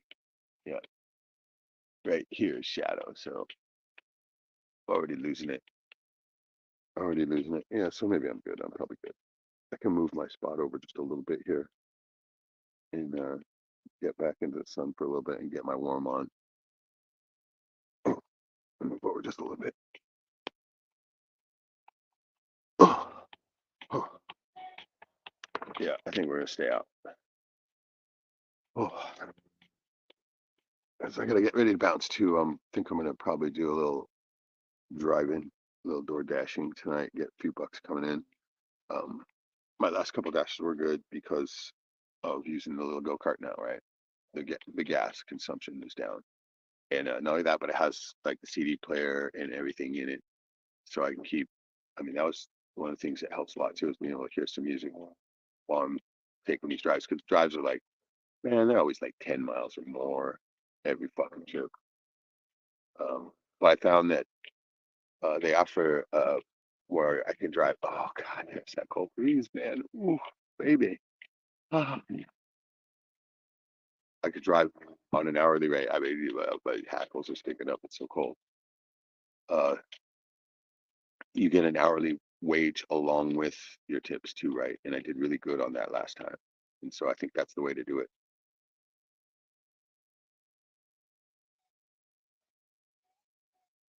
yeah, right here is shadow, so already losing it. Already losing it. Yeah, so maybe I'm good. I'm probably good. I can move my spot over just a little bit here and get back into the sun for a little bit and get my warm on. Move over just a little bit. Yeah, I think we're gonna stay out. Oh, as I gotta get ready to bounce too. Think I'm gonna probably do a little driving, a little door dashing tonight. Get a few bucks coming in. Um, my last couple dashes were good because of using the little go kart now, right? The gas consumption is down, and not only that, but it has like the CD player and everything in it, so I can keep. I mean, that was one of the things that helps a lot too, is being able to hear some music while I'm taking these drives, because drives are like, man, they're always like 10 miles or more every fucking trip. But I found that they offer where I can drive. Oh God, there's that cold breeze, man. Ooh, baby. Ah, I could drive on an hourly rate. I mean, my hackles are sticking up. It's so cold. Uh, you get an hourly wage along with your tips too, right? And I did really good on that last time, and so I think that's the way to do it.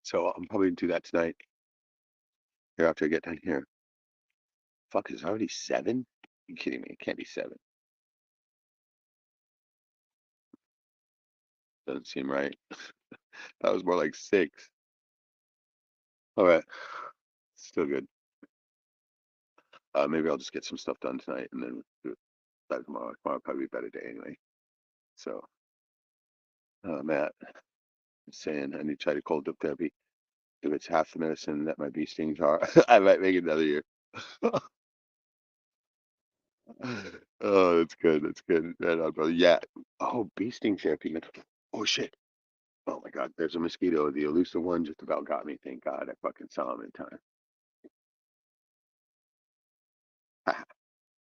So I'm probably gonna do that tonight. Here after I get done here. Fuck, it's already 7? You kidding me? It can't be 7. Doesn't seem right. That was more like 6. All right, still good. Maybe I'll just get some stuff done tonight and then do it by tomorrow. Tomorrow will probably be a better day anyway. So, Matt is saying I need to try to cold dip therapy. If it's half the medicine that my bee stings are, I might make it another year. Oh, that's good. That's good. Right on, brother. Yeah. Oh, bee sting therapy. Oh shit. Oh my God. There's a mosquito. The elusive one just about got me. Thank God I fucking saw him in time.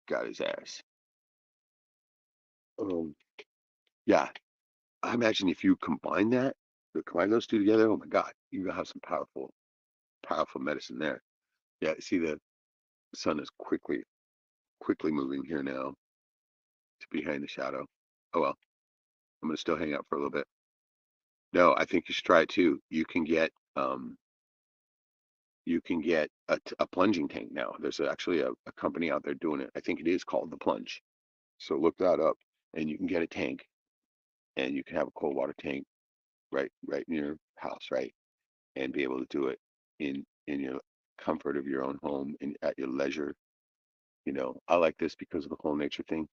Got his ass. Um. Yeah. I imagine if you combine those two together. Oh my God, you have some powerful medicine there. Yeah. See, the sun is quickly moving here now to behind the shadow. Oh well. I'm gonna still hang out for a little bit. No, I think you should try it too. You can get a plunging tank now. There's actually a company out there doing it. I think it is called the Plunge. So look that up, and you can get a tank, and you can have a cold water tank right in your house, right, and be able to do it in your comfort of your own home and at your leisure. I like this because of the whole nature thing.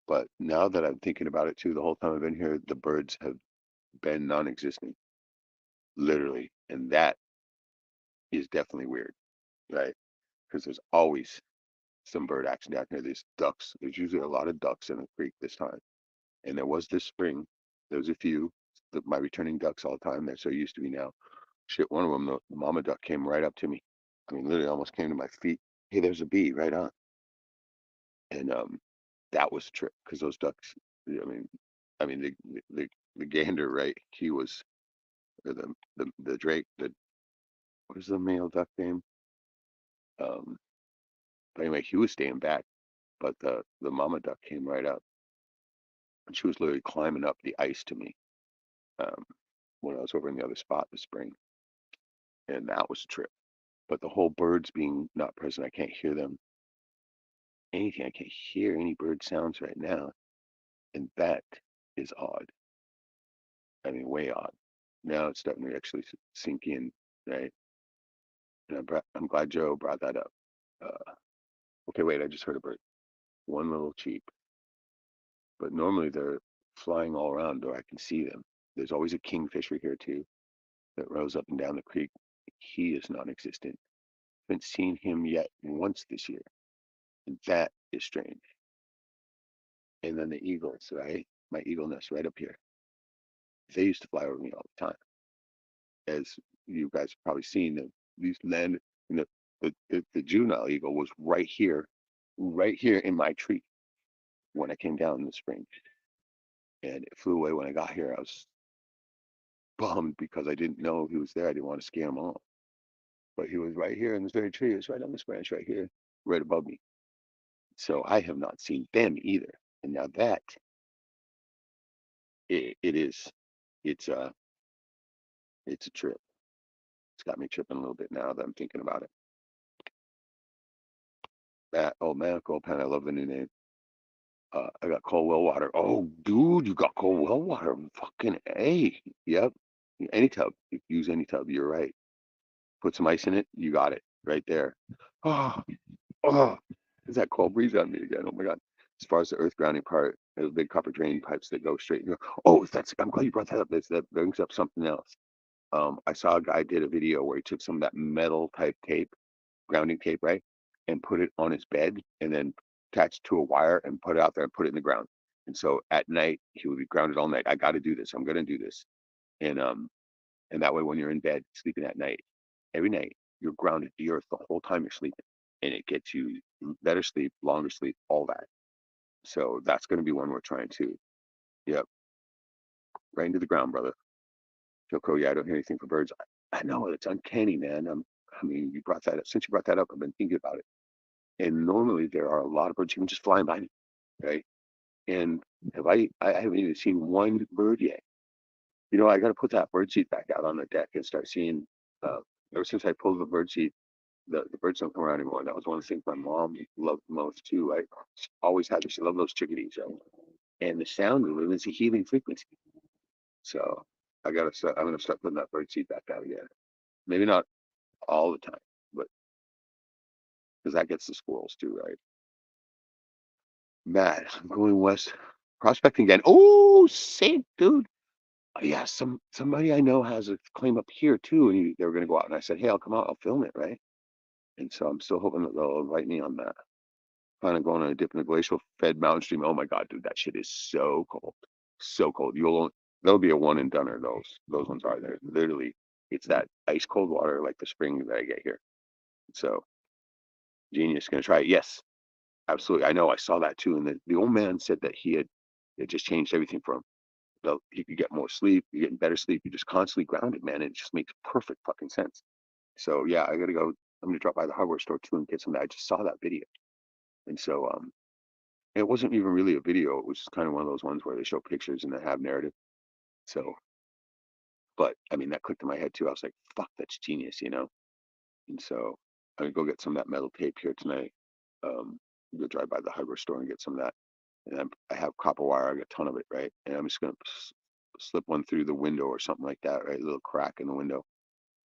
But now that I'm thinking about it too, the whole time I've been here, the birds have been non-existent, literally, and that is definitely weird, right? Because there's always some bird action down here. There's ducks. There's usually a lot of ducks in the creek this time. And there was this spring. There was a few. My returning ducks all the time. They're so used to me now. Shit, one of them, the mama duck came right up to me. I mean, literally almost came to my feet. Hey, there's a bee right on. And that was a trip because those ducks. I mean, the gander, right? He was or the drake. What is the male duck name? Um, but anyway, he was staying back. But the mama duck came right up, and she was literally climbing up the ice to me um, when I was over in the other spot this spring, and that was a trip. But the whole birds being not present, I can't hear them anything. I can't hear any bird sounds right now, and that is odd. I mean, way odd. Now it's starting to actually sink in, right? And I'm glad Joe brought that up. Okay, wait, I just heard a bird. One little cheep, but normally they're flying all around, or I can see them. There's always a kingfisher here too that rows up and down the creek. He is non-existent. Haven't seen him yet once this year, and that is strange. And then the eagles, right? My eagle nest right up here. They used to fly over me all the time, as you guys have probably seen. These land, you know, the juvenile eagle was right here in my tree when I came down in the spring, and it flew away when I got here. I was bummed because I didn't know he was there. I didn't want to scare him off, but he was right here in this very tree. It was right on this branch right here, right above me. So I have not seen them either. And now that it is, it's it's a trip. It's got me tripping a little bit now that I'm thinking about it. Matt, oh man, Cold Pan, I love the new name. I got cold well water. Oh, dude, you got cold well water. Fucking A. Yep. Any tub. You can use any tub. You're right. Put some ice in it. You got it right there. Oh, oh. There's that cold breeze on me again. Oh my God. As far as the earth grounding part, there's big copper drain pipes that go straight. Oh, I'm glad you brought that up. That brings up something else. I saw a guy did a video where he took some of that metal type tape, grounding tape, right, and put it on his bed, and then attached to a wire and put it out there and put it in the ground. And so at night he would be grounded all night. I got to do this. I'm gonna do this. And that way when you're in bed sleeping at night, every night you're grounded to the earth the whole time you're sleeping, and it gets you better sleep, longer sleep, all that. So that's gonna be one we're trying to. Yep, right into the ground, brother. Joe Crow, yeah, I don't hear anything for birds. I know it's uncanny, man. I mean, you brought that up. Since you brought that up, I've been thinking about it. And normally there are a lot of birds even just flying by me, right? And I haven't even seen one bird yet. I got to put that bird seed back out on the deck and start seeing. Uh, Ever since I pulled the bird seed, the birds don't come around anymore. That was one of the things my mom loved most too. I always had. She loved those chickadees, right? And the sound of them is a healing frequency. So I gotta start. I'm gonna start putting that bird seed back out again. Maybe not all the time, but because that gets the squirrels too, right? Matt, I'm going west prospecting again. Oh, sick, dude. Yeah, somebody I know has a claim up here too, and they were gonna go out, and I said, hey, I'll come out, I'll film it, right? And so I'm still hoping that they'll invite me on that. Kind of going on a dip in the glacial fed mountain stream. Oh my God, dude, that shit is so cold, so cold. There'll be a one and doneer. Those ones are there. Literally, it's that ice cold water like the spring that I get here. So genius, gonna try it. Yes, absolutely. I know. I saw that too. And the old man said that he had it just changed everything for him. He could get more sleep, you're getting better sleep, you're just constantly grounded, man. It just makes perfect fucking sense. So yeah, I gotta go. I'm gonna drop by the hardware store too and get some. I just saw that video, and so it wasn't even really a video. It was just kind of one of those ones where they show pictures and they have narrative. So But I mean, that clicked in my head too. I was like, fuck, that's genius, you know? And so I'm gonna go get some of that metal tape here tonight. Go drive by the hardware store and get some of that. And I have copper wire. I got a ton of it, right? And I'm just gonna slip one through the window or something like that, right? A little crack in the window,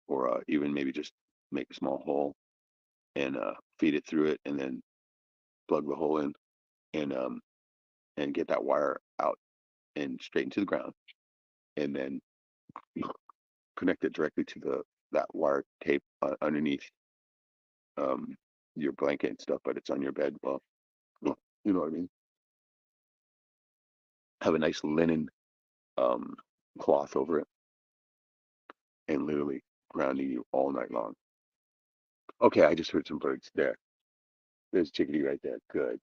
or even maybe just make a small hole and feed it through it, and then plug the hole in and get that wire out and straight into the ground, and then connect it directly to the that wire tape underneath um, your blanket and stuff, but it's on your bed. Well, you know what I mean. Have a nice linen um, cloth over it, and literally grounding you all night long. Okay, I just heard some birds there. There's chickadee right there. Good,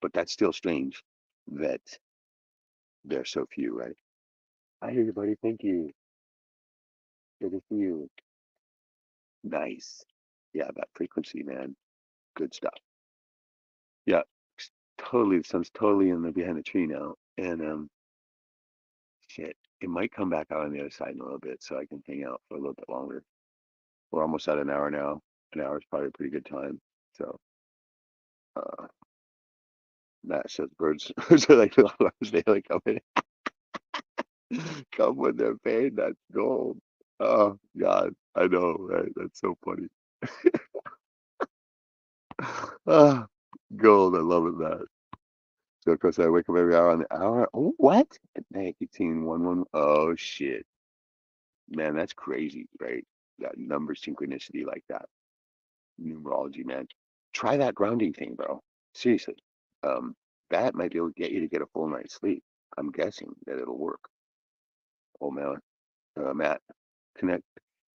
but that's still strange that there's so few, right? I hear you, buddy. Thank you. Good to see you. Nice. Yeah, that frequency, man. Good stuff. Yeah, totally. The sun's totally in the behind the tree now, and shit, it might come back out on the other side in a little bit, so I can hang out for a little bit longer. We're almost at an hour now. An hour is probably a pretty good time. So, uh, Matt says birds, birds are like flowers. They like come in, come when they're paid. That's gold. Oh God, I know, right? That's so funny. Ah, gold. I love it, Matt. So of course I wake up every hour on the hour. Oh, what? At night, 1811. Oh shit, man, that's crazy, right? That number synchronicity like that. Numerology, man. Try that grounding thing, bro. Seriously. Um, that might be able to get you to get a full night's sleep. I'm guessing that it'll work. Oh man, Matt, connect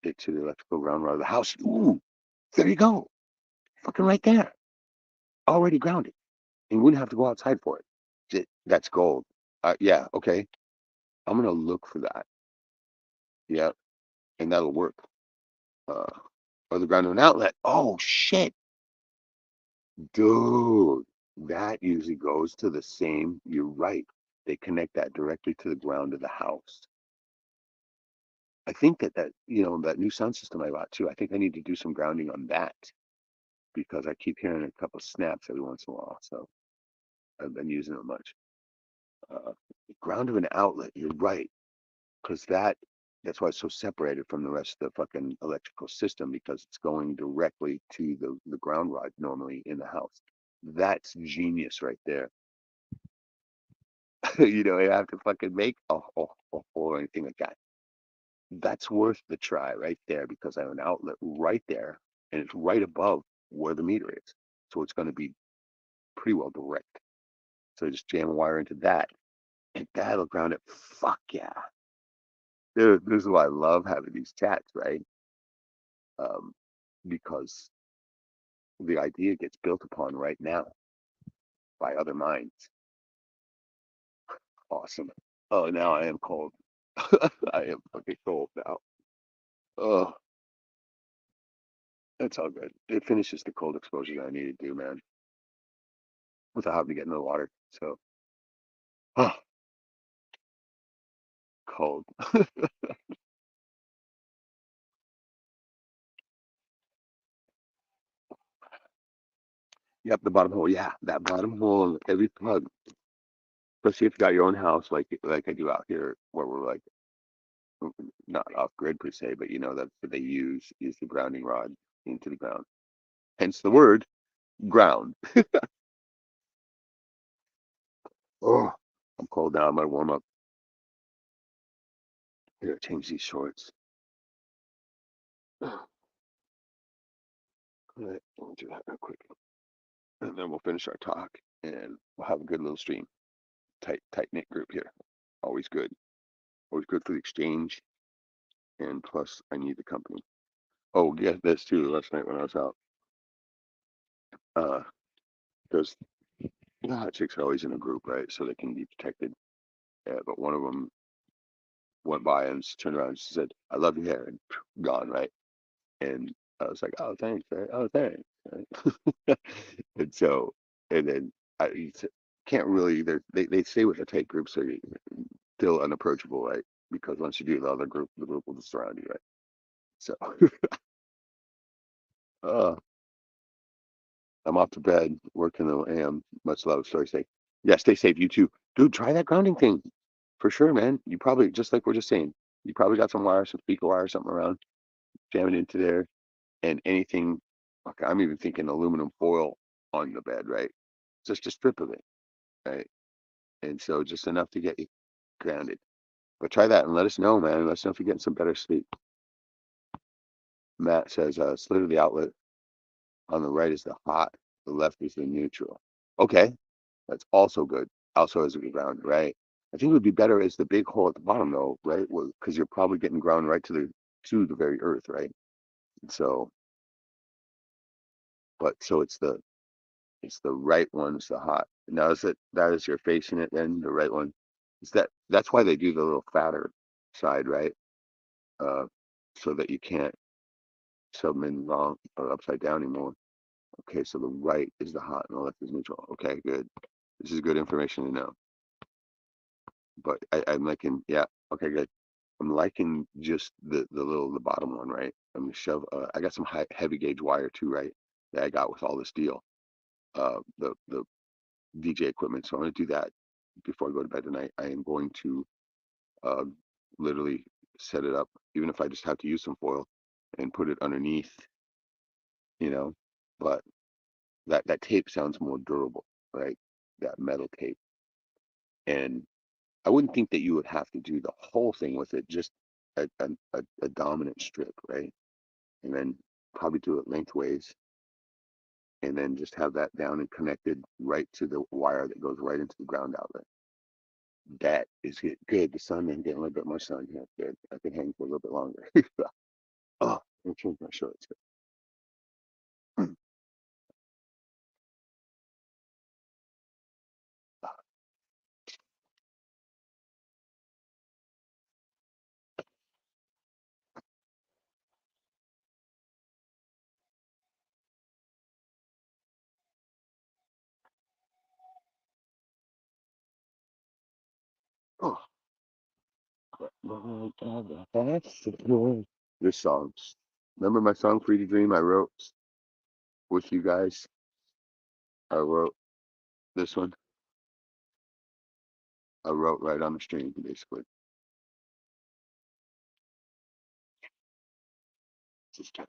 it to the electrical ground rod of the house. Ooh, there you go. Fucking right there. Already grounded. And you wouldn't have to go outside for it. That's gold. Yeah, okay. I'm gonna look for that. Yeah, and that'll work. Uh, or the ground of an outlet. Oh shit, dude. That usually goes to the same. You're right. They connect that directly to the ground of the house. I think that new sound system I bought too. I think I need to do some grounding on that because I keep hearing a couple snaps every once in a while. So I've been using it much. Uh, Ground of an outlet. You're right, because that's why it's so separated from the rest of the fucking electrical system because it's going directly to the ground rod normally in the house. That's genius right there. You have to fucking make a hole or anything like that. That's worth the try right there because I have an outlet right there and it's right above where the meter is. So it's going to be pretty well direct. So I just jam a wire into that and that'll ground it. Fuck yeah. Dude, this is why I love having these chats, right? Um, because the idea gets built upon right now by other minds. Awesome. Oh, now I am cold. I am fucking cold now. Oh, that's all good. It finishes the cold exposure that I need to do, man, without having to get in the water. So, oh, cold. Yep, the bottom hole. Yeah, that bottom hole in every plug. Especially if you got your own house, like I do out here, where we're like not off grid per se, but that's what they use the grounding rod into the ground. Hence the word ground. Oh, I'm cold now. I might warm up. I gotta change these shorts. All right, we'll do that real quick, and then we'll finish our talk, and we'll have a good little stream. Tight knit group here. Always good. Always good for the exchange, and plus I need the company. Oh, yeah, this too. Last night when I was out, uh, there's hot chicks are always in a group, right? So they can be protected. But one of them went by and she turned around and she said, "I love your hair," and gone, right? And I was like, "Oh, thanks, right? Oh, thanks." Right? And so, and then you can't really. They stay with a tight group, so you're still unapproachable, right? because once you do the other group, the group will just surround you, right? So, uh, I'm off to bed, working the AM. Much love, story say. Yeah, stay safe. You too, dude. Try that grounding thing for sure, man. You probably just like we're just saying. You probably got some wire, some speaker wire, something around. Jam it into there, and anything. Fuck, I'm even thinking aluminum foil on the bed, right? Just a strip of it, right? And so just enough to get you grounded. But try that and let us know, man. Let us know if you're getting some better sleep. Matt says, slit of the outlet on the right is the hot, the left is the neutral. Okay, that's also good. Also as a good ground, right? I think it would be better as the big hole at the bottom though, right? Because you're probably getting ground right to the very earth, right? So, but so it's the right one's the hot. Now is it that is you're facing it then the right one? Is that's why they do the little fatter side, right? Uh, so that you can't sub them in wrong or upside down anymore. Okay, so the right is the hot and the left is neutral. Okay, good. This is good information to know. But I'm liking, yeah, okay, good. I'm liking just the bottom one, right? I'm gonna shove. I got some heavy gauge wire too, right? That I got with all this deal. The DJ equipment. So I'm gonna do that before I go to bed tonight. I am going to uh literally set it up, even if I just have to use some foil and put it underneath, you know. But that tape sounds more durable, right? That metal tape. And I wouldn't think that you would have to do the whole thing with it, just a dominant strip, right? And then probably do it lengthways, and then just have that down and connected right to the wire that goes right into the ground outlet. That is good. The sun and getting a little bit more sun. Yeah, good. I can hang for a little bit longer. Oh, I'm change my shorts. Oh, this song. Remember my song "Free to Dream"? I wrote with you guys. I wrote this one. I wrote right on the string, basically. Just kind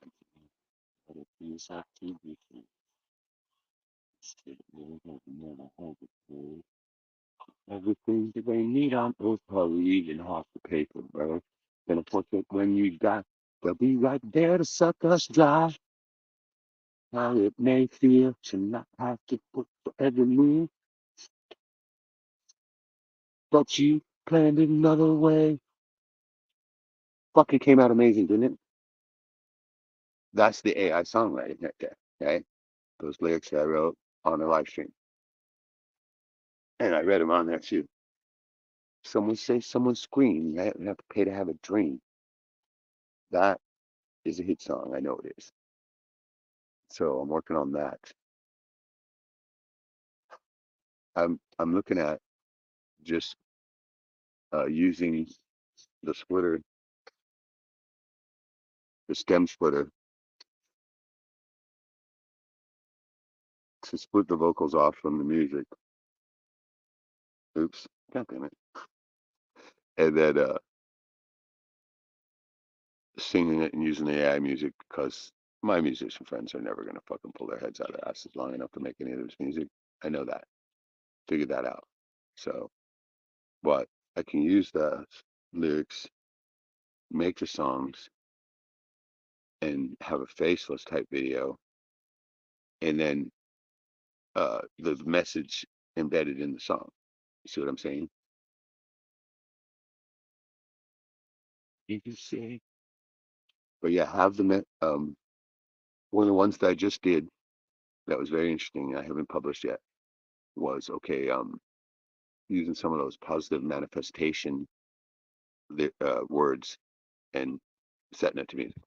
of things I can be everything that they need on earth, hurry and half the paper, bro. Then a portrait when you die, they'll be right there to suck us dry. How it may feel to not have to put for every move, but you planned it another way. Fucking came out amazing, didn't it? That's the AI songwriting right there, right? Those lyrics that I wrote on a live stream. And I read them on there too. Someone say someone scream, right? You have to pay to have a dream. That is a hit song. I know it is. So I'm working on that. I'm looking at just using the splitter, the stem splitter, to split the vocals off from the music. Oops, God damn it. And then singing it and using the AI music because my musician friends are never gonna fucking pull their heads out of their asses long enough to make any of this music. I know that. Figured that out. So, but I can use the lyrics, make the songs, and have a faceless type video, and then the message embedded in the song. You see what I'm saying? You can see. But yeah, have the one of the ones that I just did that was very interesting. I haven't published yet. Was okay. Using some of those positive manifestation words and setting it to music.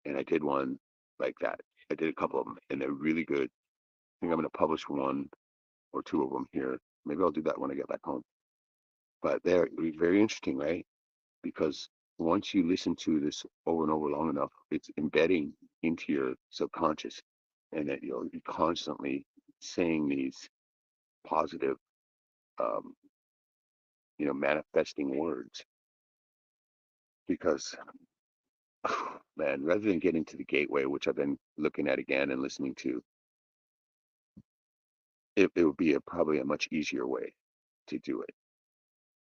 And I did one like that. I did a couple of them, and they're really good. I think I'm going to publish one or two of them here. Maybe I'll do that when I get back home. But they're very interesting, right? because once you listen to this over and over long enough, it's embedding into your subconscious, and that you'll be constantly saying these positive, um, manifesting words. Because, man, rather than get into the gateway, which I've been looking at again and listening to, it would be probably a much easier way to do it.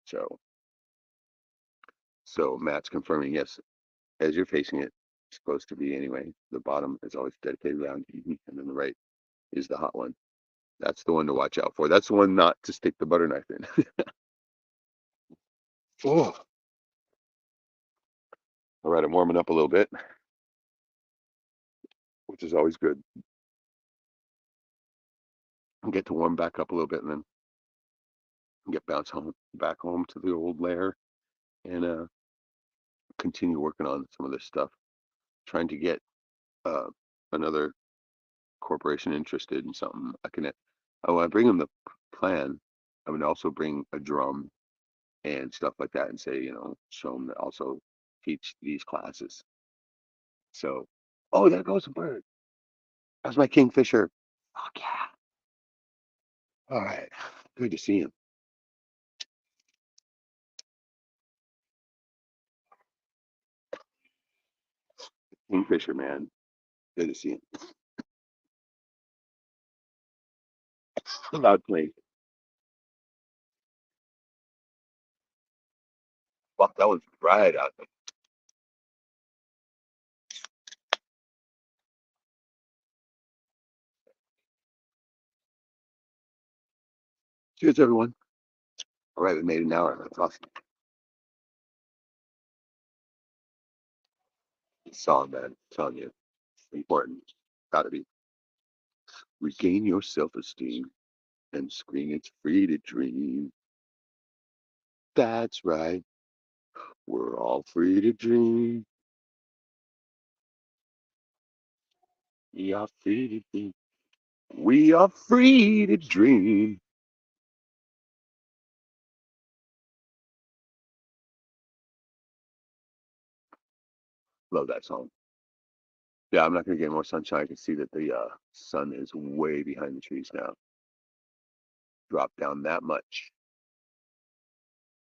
So Matt's confirming, yes, as you're facing it, it's supposed to be anyway. The bottom is always dedicated round, and then the right is the hot one. That's the one to watch out for. That's the one not to stick the butter knife in. Oh, all right, I'm warming up a little bit, which is always good. Get to warm back up a little bit, and then get back home to the old lair, and continue working on some of this stuff. Trying to get uh, another corporation interested in something. When I bring them the plan, I would also bring a drum and stuff like that, and say, show them that also teach these classes. So, oh, there goes a bird. That's my kingfisher. Fuck yeah. All right. Good to see him. Kingfisher, man. Good to see him. Loud plane. Fuck, that was right out there. Cheers, everyone. All right, we made an hour. That's awesome. Song, man. I'm telling you. Important. Gotta be. Regain your self-esteem and scream it's free to dream. That's right. We're all free to dream. We are free to dream. We are free to dream. Love that song. Yeah, I'm not gonna get more sunshine. I can see that the sun is way behind the trees now. Dropped down that much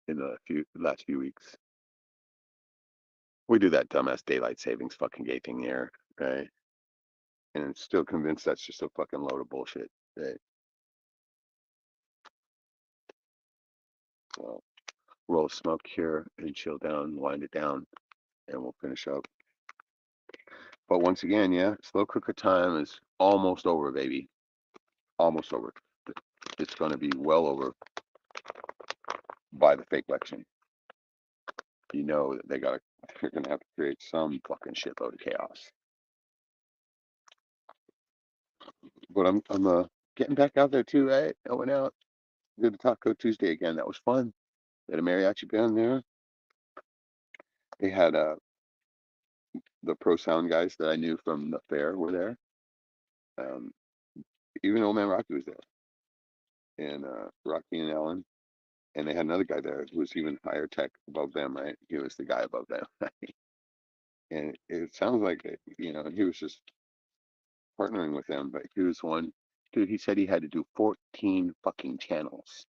in the last few weeks. We do that dumbass daylight savings fucking gay thing here, right? And I'm still convinced that's just a fucking load of bullshit. Right? So roll a smoke here and chill down, wind it down, and we'll finish up. But once again, yeah, slow cooker time is almost over, baby. Almost over. It's gonna be well over by the fake election. You know that they're gonna have to create some fucking shitload of chaos. But I'm getting back out there too, right? I went out, did the Taco Tuesday again. That was fun. They had a mariachi band there. They had the pro sound guys that I knew from the fair were there. Um, Even old man Rocky was there, and Rocky and Ellen, and they had another guy there who was even higher tech above them. Right, he was the guy above them. And it sounds like that, he was just partnering with them, but he was one dude. He said he had to do 14 fucking channels,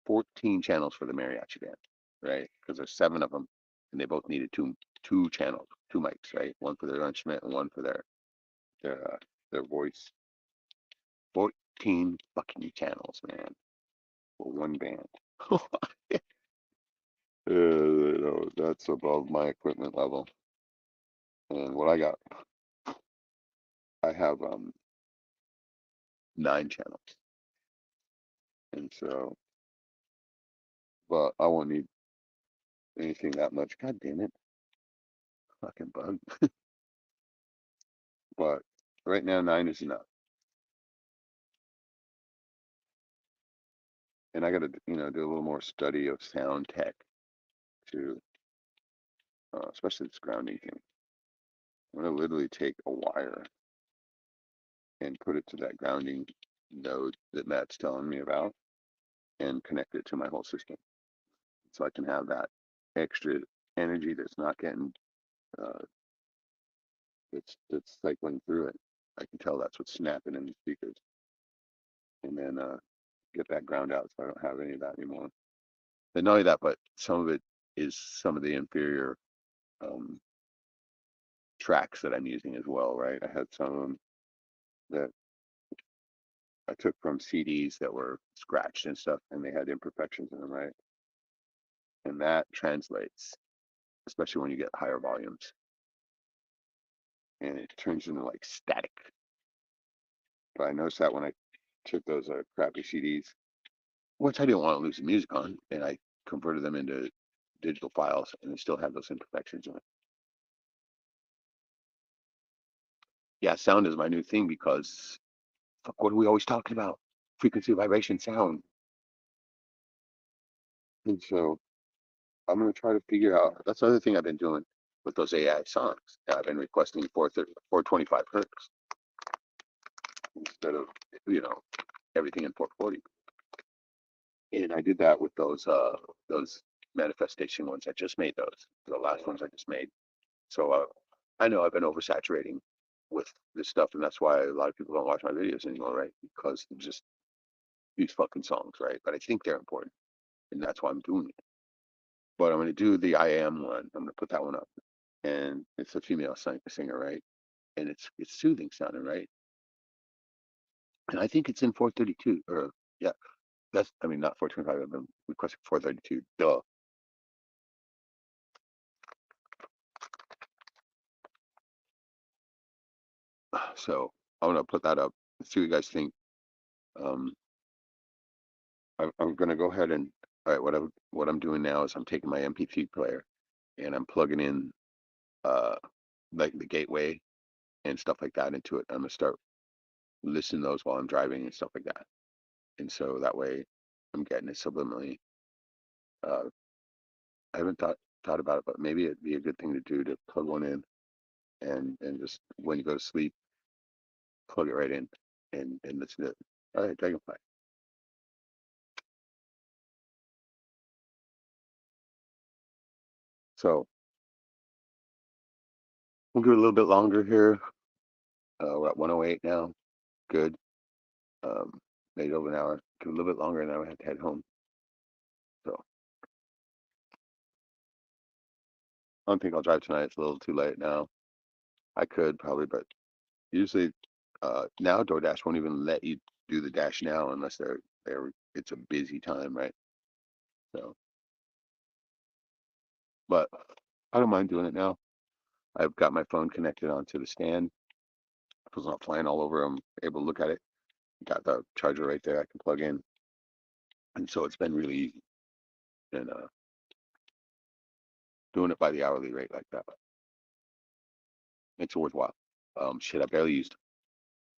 14 channels for the mariachi band, right? Because there's seven of them, and they both needed two channels, two mics, right? One for their instrument and one for their voice. 14 fucking channels, man, for one band. That's above my equipment level. And what I got, I have 9 channels, and so, but I won't need anything that much. God damn it, fucking bug. But right now, 9 is enough. And I got to, do a little more study of sound tech to, especially this grounding thing. I'm gonna literally take a wire and put it to that grounding node that Matt's telling me about, and connect it to my whole system, so I can have that extra energy that's not getting uh, that's cycling through it. I can tell that's what's snapping in the speakers, and then get that ground out so I don't have any of that anymore. And not only that, but some of it is some of the inferior um, tracks that I'm using as well, right? I had some of them that I took from CDs that were scratched and stuff, and they had imperfections in them, right? And that translates, especially when you get higher volumes, and it turns into like static. But I noticed that when I took those crappy CDs, which I didn't want to lose the music on, and I converted them into digital files, and they still have those imperfections in it. Yeah, sound is my new thing because fuck, what are we always talking about? Frequency, vibration, sound. And so I'm gonna try to figure out. That's the other thing I've been doing with those AI songs. I've been requesting 425 hertz instead of you know everything in 440. And I did that with those manifestation ones. I just made those, the last ones I just made. So I know I've been oversaturating with this stuff, and that's why a lot of people don't watch my videos anymore, right? Because they're just these fucking songs, right? But I think they're important, and that's why I'm doing it. But I'm going to do the I Am one. I'm going to put that one up, and it's a female singer, right? And it's soothing sounding, right? And I think it's in 432, or yeah, that's I mean not 425. I've been requesting 432. Duh. So I'm going to put that up. See what you guys think. Um, I'm going to go ahead and all right. What I'm doing now is I'm taking my MP3 player and I'm plugging in uh like the gateway and stuff like that into it. I'm gonna start listening to those while I'm driving and stuff like that. And so that way I'm getting it subliminally. Uh, I haven't thought about it, but maybe it'd be a good thing to do to plug one in and just when you go to sleep, plug it right in and listen to it. All right, Dragonfly. So we'll give it a little bit longer here. We're at 108 now. Good. Um, Made it over an hour. Give it a little bit longer, and then I have to head home. So I don't think I'll drive tonight. It's a little too late now. I could probably, but usually now DoorDash won't even let you do the dash now unless they're it's a busy time, right? So, but I don't mind doing it now. I've got my phone connected onto the stand. If it's not flying all over, I'm able to look at it. Got the charger right there I can plug in, and so it's been really easy. And doing it by the hourly rate like that, it's worthwhile. Shit, I barely used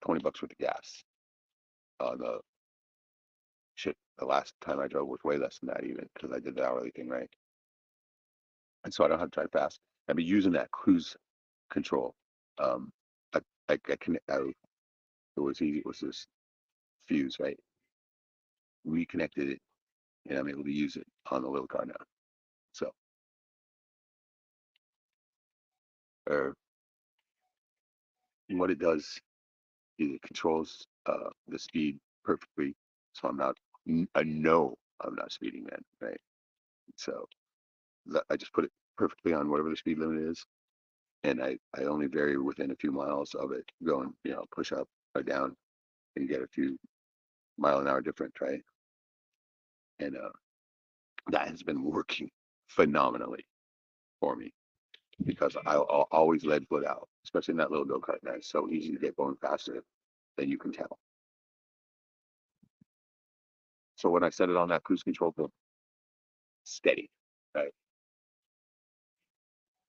$20 worth of gas. The shit, the last time I drove was way less than that even because I did the hourly thing right, and so I don't have to drive fast. I've been using that cruise control. Um, I can it was easy. It was this fuse, right? Reconnected it, and I'm able to use it on the little car now. So, or what it does is it controls the speed perfectly. So I'm not. I know I'm not speeding then, right? So I just put it perfectly on whatever the speed limit is, and I only vary within a few miles of it going, push up or down and get a few mile an hour difference, right? And that has been working phenomenally for me because I'll always lead foot out, especially in that little go kart. That's so easy to get going faster than you can tell. So when I set it on that cruise control thing, steady, right?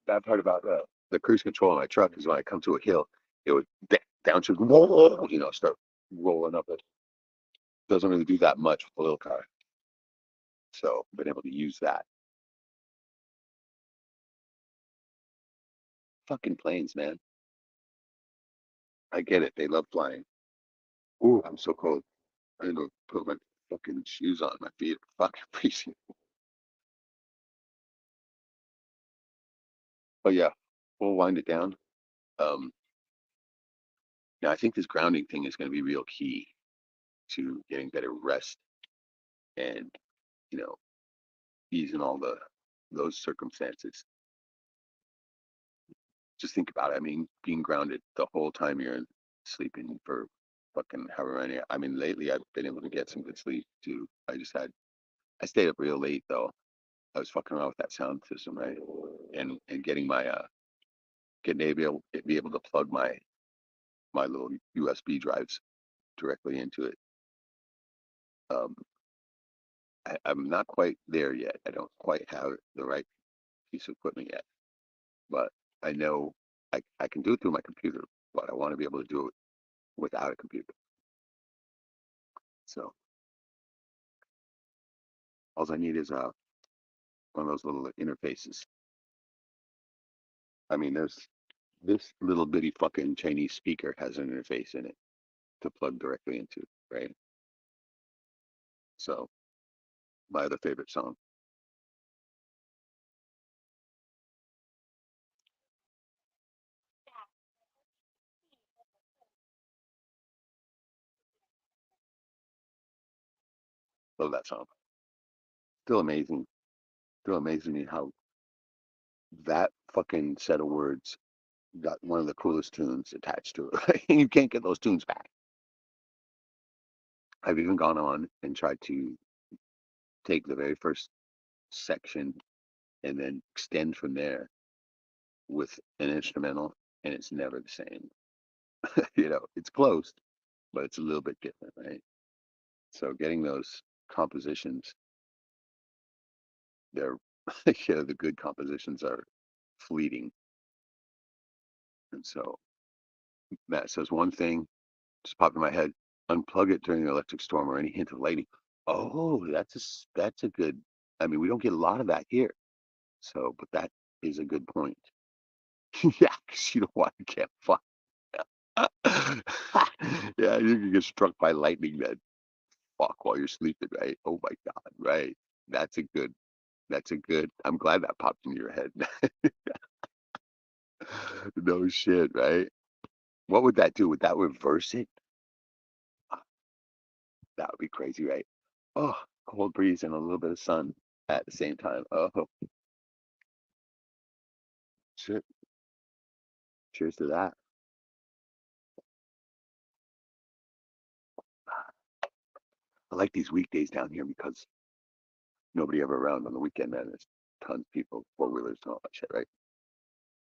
Bad part about the cruise control on my truck is when I come to a hill, it would downshift, whoa, start rolling up. It doesn't really do that much with the little car. So I've been able to use that. Fucking planes, man. I get it. They love flying. Ooh, I'm so cold. I need to put my fucking shoes on. My feet are fucking freezing. But yeah, we'll wind it down. Um, Now I think this grounding thing is going to be real key to getting better rest and, you know, easing all those circumstances. Just think about it. I mean, being grounded the whole time you're sleeping for fucking however many. I mean, lately I've been able to get some good sleep too. I stayed up real late though. I was fucking around with that sound system, right? And getting my getting be able to plug my little USB drives directly into it. Um, I'm not quite there yet. I don't quite have the right piece of equipment yet, but I know I can do it through my computer, but I want to be able to do it without a computer. So all I need is one of those little interfaces. I mean, there's this little bitty fucking Chinese speaker has an interface in it to plug directly into, right? So my other favorite song, love that song. Still amazing. Still amazing me how that fucking set of words got one of the coolest tunes attached to it. Right? You can't get those tunes back. I've even gone on and tried to take the very first section and then extend from there with an instrumental, and it's never the same. It's close, but it's a little bit different, right? So getting those compositions, they're the good compositions are fleeting. And so Matt says one thing just popped in my head: unplug it during the electric storm or any hint of lightning. Oh, that's a good. I mean, we don't get a lot of that here, so but that is a good point. Yeah, because you don't want to get fucked. Yeah, you can get struck by lightning then fuck while you're sleeping, right? Oh my God, right. That's a good, that's a good, I'm glad that popped into your head. No shit, right? What would that do? Would that reverse it? Ah, that would be crazy, right? Oh, cold breeze and a little bit of sun at the same time. Oh, shit. Cheers to that. I like these weekdays down here because nobody ever around on the weekend, man. There's tons of people, four-wheelers and all that shit, right?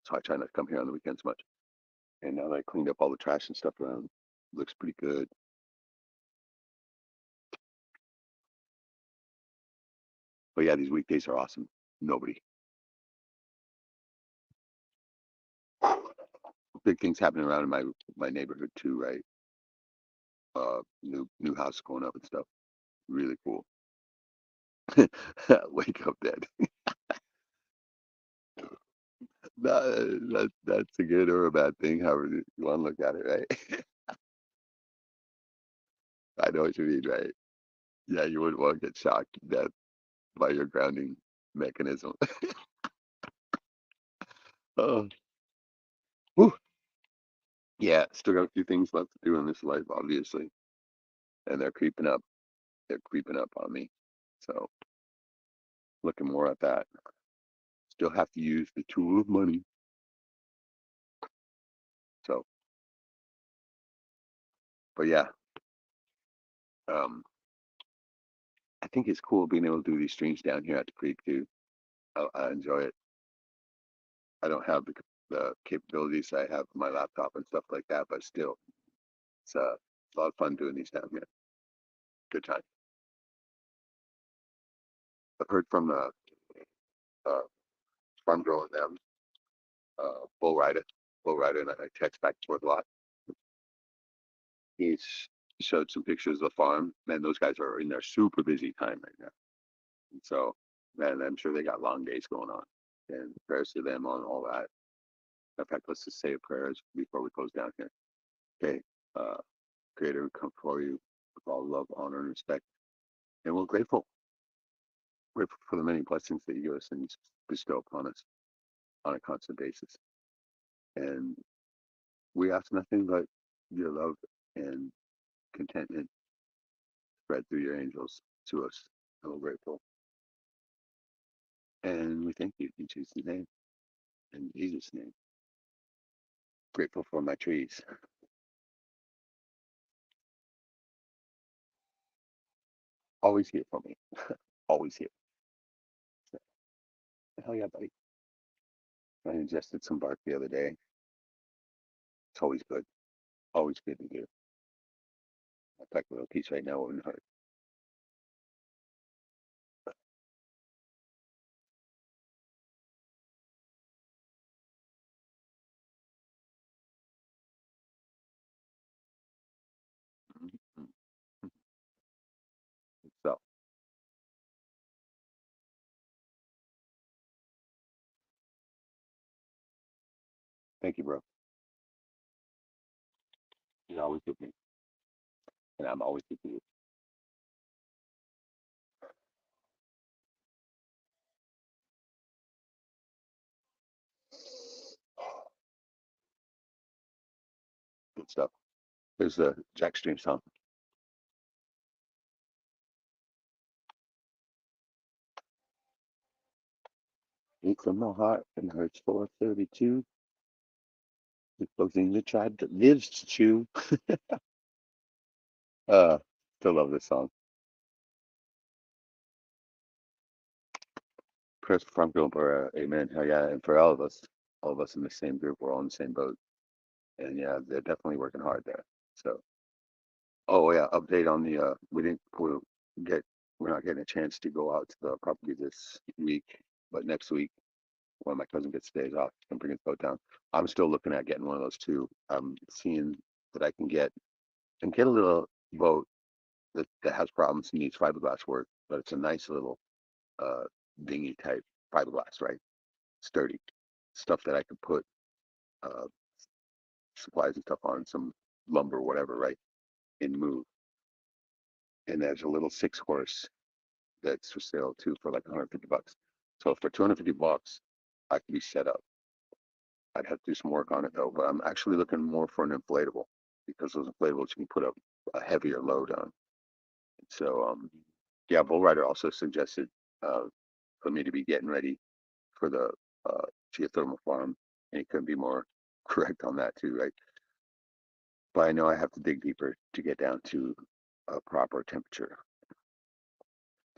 So I try not to come here on the weekends much. And now that I cleaned up all the trash and stuff around, looks pretty good. But yeah, these weekdays are awesome. Nobody. Big things happening around in my neighborhood too, right? New house going up and stuff. Really cool. Wake up dead. That's a good or a bad thing, however you want to look at it, right? I know what you mean, right? Yeah, you wouldn't want to get shocked to death by your grounding mechanism. Oh, whew. Yeah, still got a few things left to do in this life, obviously, and they're creeping up. They're creeping up on me. So looking more at that. Still have to use the tool of money. So, but yeah, um, I think it's cool being able to do these streams down here at the creek too. I enjoy it. I don't have the capabilities I have with my laptop and stuff like that, but still, it's a lot of fun doing these down here. Good time. I've heard from the uh, farm girl and them, bull rider, and I text back and forth a lot. He's showed some pictures of the farm. Man, those guys are in their super busy time right now. And so, man, I'm sure they got long days going on. And prayers to them on all that. In fact, let's just say a prayer before we close down here. Okay. Uh, Creator, we come before you with all love, honor, and respect. And we're grateful for the many blessings that you give us and bestow upon us. on a constant basis. And we ask nothing but your love and contentment spread through your angels to us. And we're grateful. And we thank you in Jesus' name, in Jesus' name. Grateful for my trees. Always here for me. Always here. So, hell yeah, buddy. I ingested some bark the other day. It's always good. Always good to do. I pack a little piece right now, wouldn't hurt. So, thank you, bro. You're always with me, and I'm always with you. Good stuff. There's the Jack Stream song. It's from my heart and hurts 432. It's closing the tribe that lives to chew. Uh, Still love this song. Chris Franco for amen. Hell yeah. And for all of us in the same group, we're all in the same boat. And yeah, they're definitely working hard there. So, oh yeah, update on the, get, we're not getting a chance to go out to the property this week, but next week, when my cousin gets days off, he can bring his boat down. I'm still looking at getting one of those too. I'm seeing that I can get a little boat that has problems and needs fiberglass work, but it's a nice little uh dinghy type fiberglass, right? Sturdy stuff that I could put uh supplies and stuff on, some lumber, whatever, right? And move. And there's a little 6 horse that's for sale too for like 150 bucks. So for 250 bucks, I could be set up. I'd have to do some work on it though, but I'm actually looking more for an inflatable because those inflatables you can put a heavier load on. So yeah, Bull Rider also suggested uh, for me to be getting ready for the uh, geothermal farm, and he couldn't be more correct on that too, right? But I know I have to dig deeper to get down to a proper temperature.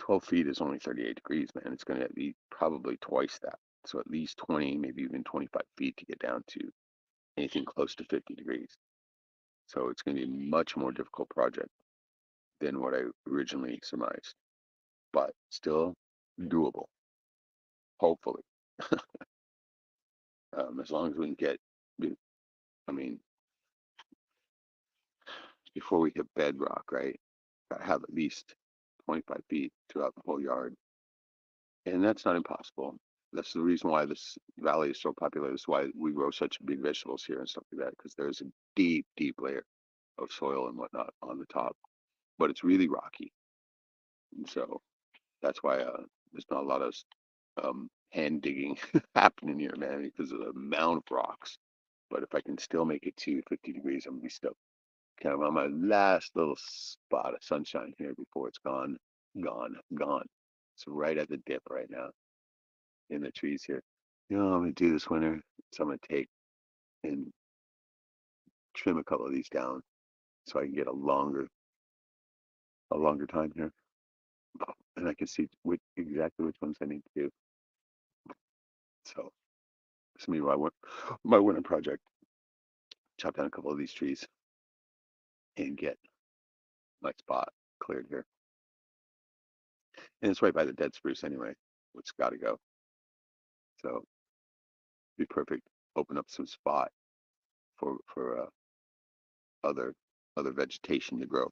12 feet is only 38 degrees, man. It's going to be probably twice that. So at least 20, maybe even 25 feet to get down to anything close to 50 degrees. So it's going to be a much more difficult project than what I originally surmised, but still doable, hopefully. As long as we can I mean, before we hit bedrock, right? Gotta have at least 25 feet throughout the whole yard. And that's not impossible. That's the reason why this valley is so popular. That's why we grow such big vegetables here and stuff like that, because there's a deep, deep layer of soil and whatnot on the top. But it's really rocky. And so that's why there's not a lot of hand digging happening here, man, because of the amount of rocks. But if I can still make it to 50 degrees, I'm gonna be stoked. Kind of on my last little spot of sunshine here before it's gone, gone, gone. It's right at the dip right now in the trees here. You know what I'm gonna do this winter? So I'm gonna take and trim a couple of these down so I can get a longer time here, and I can see exactly which ones I need to do. So this will be my winter project. Chop down a couple of these trees and get my spot cleared here. And it's right by the dead spruce anyway, which got to go. So be perfect. Open up some spot for other other vegetation to grow.